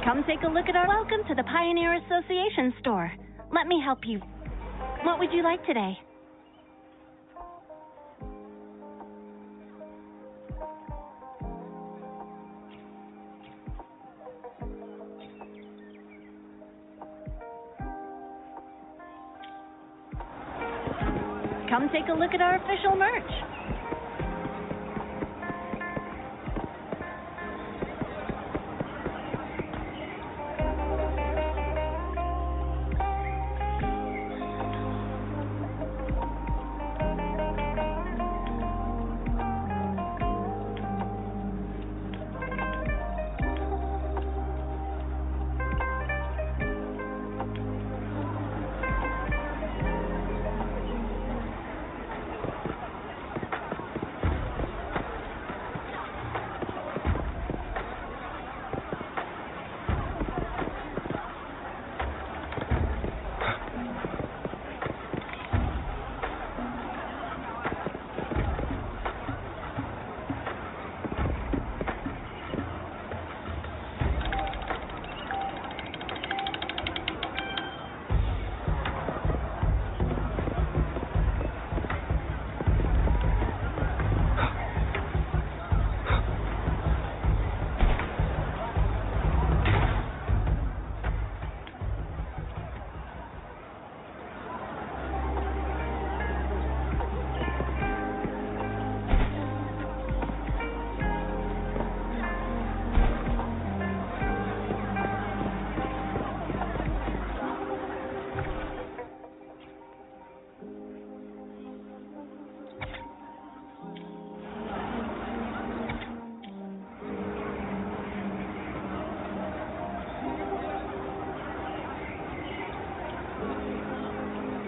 Come take a look at our welcome to the Pioneer Association store. Let me help you. What would you like today? Come take a look at our official merch.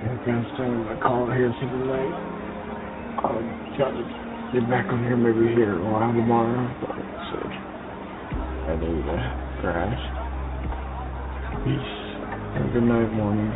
I'm gonna stay in my call here for the night. I'll try to get back on here maybe here a while tomorrow, but so I need to crash. Peace. Have a good night, morning.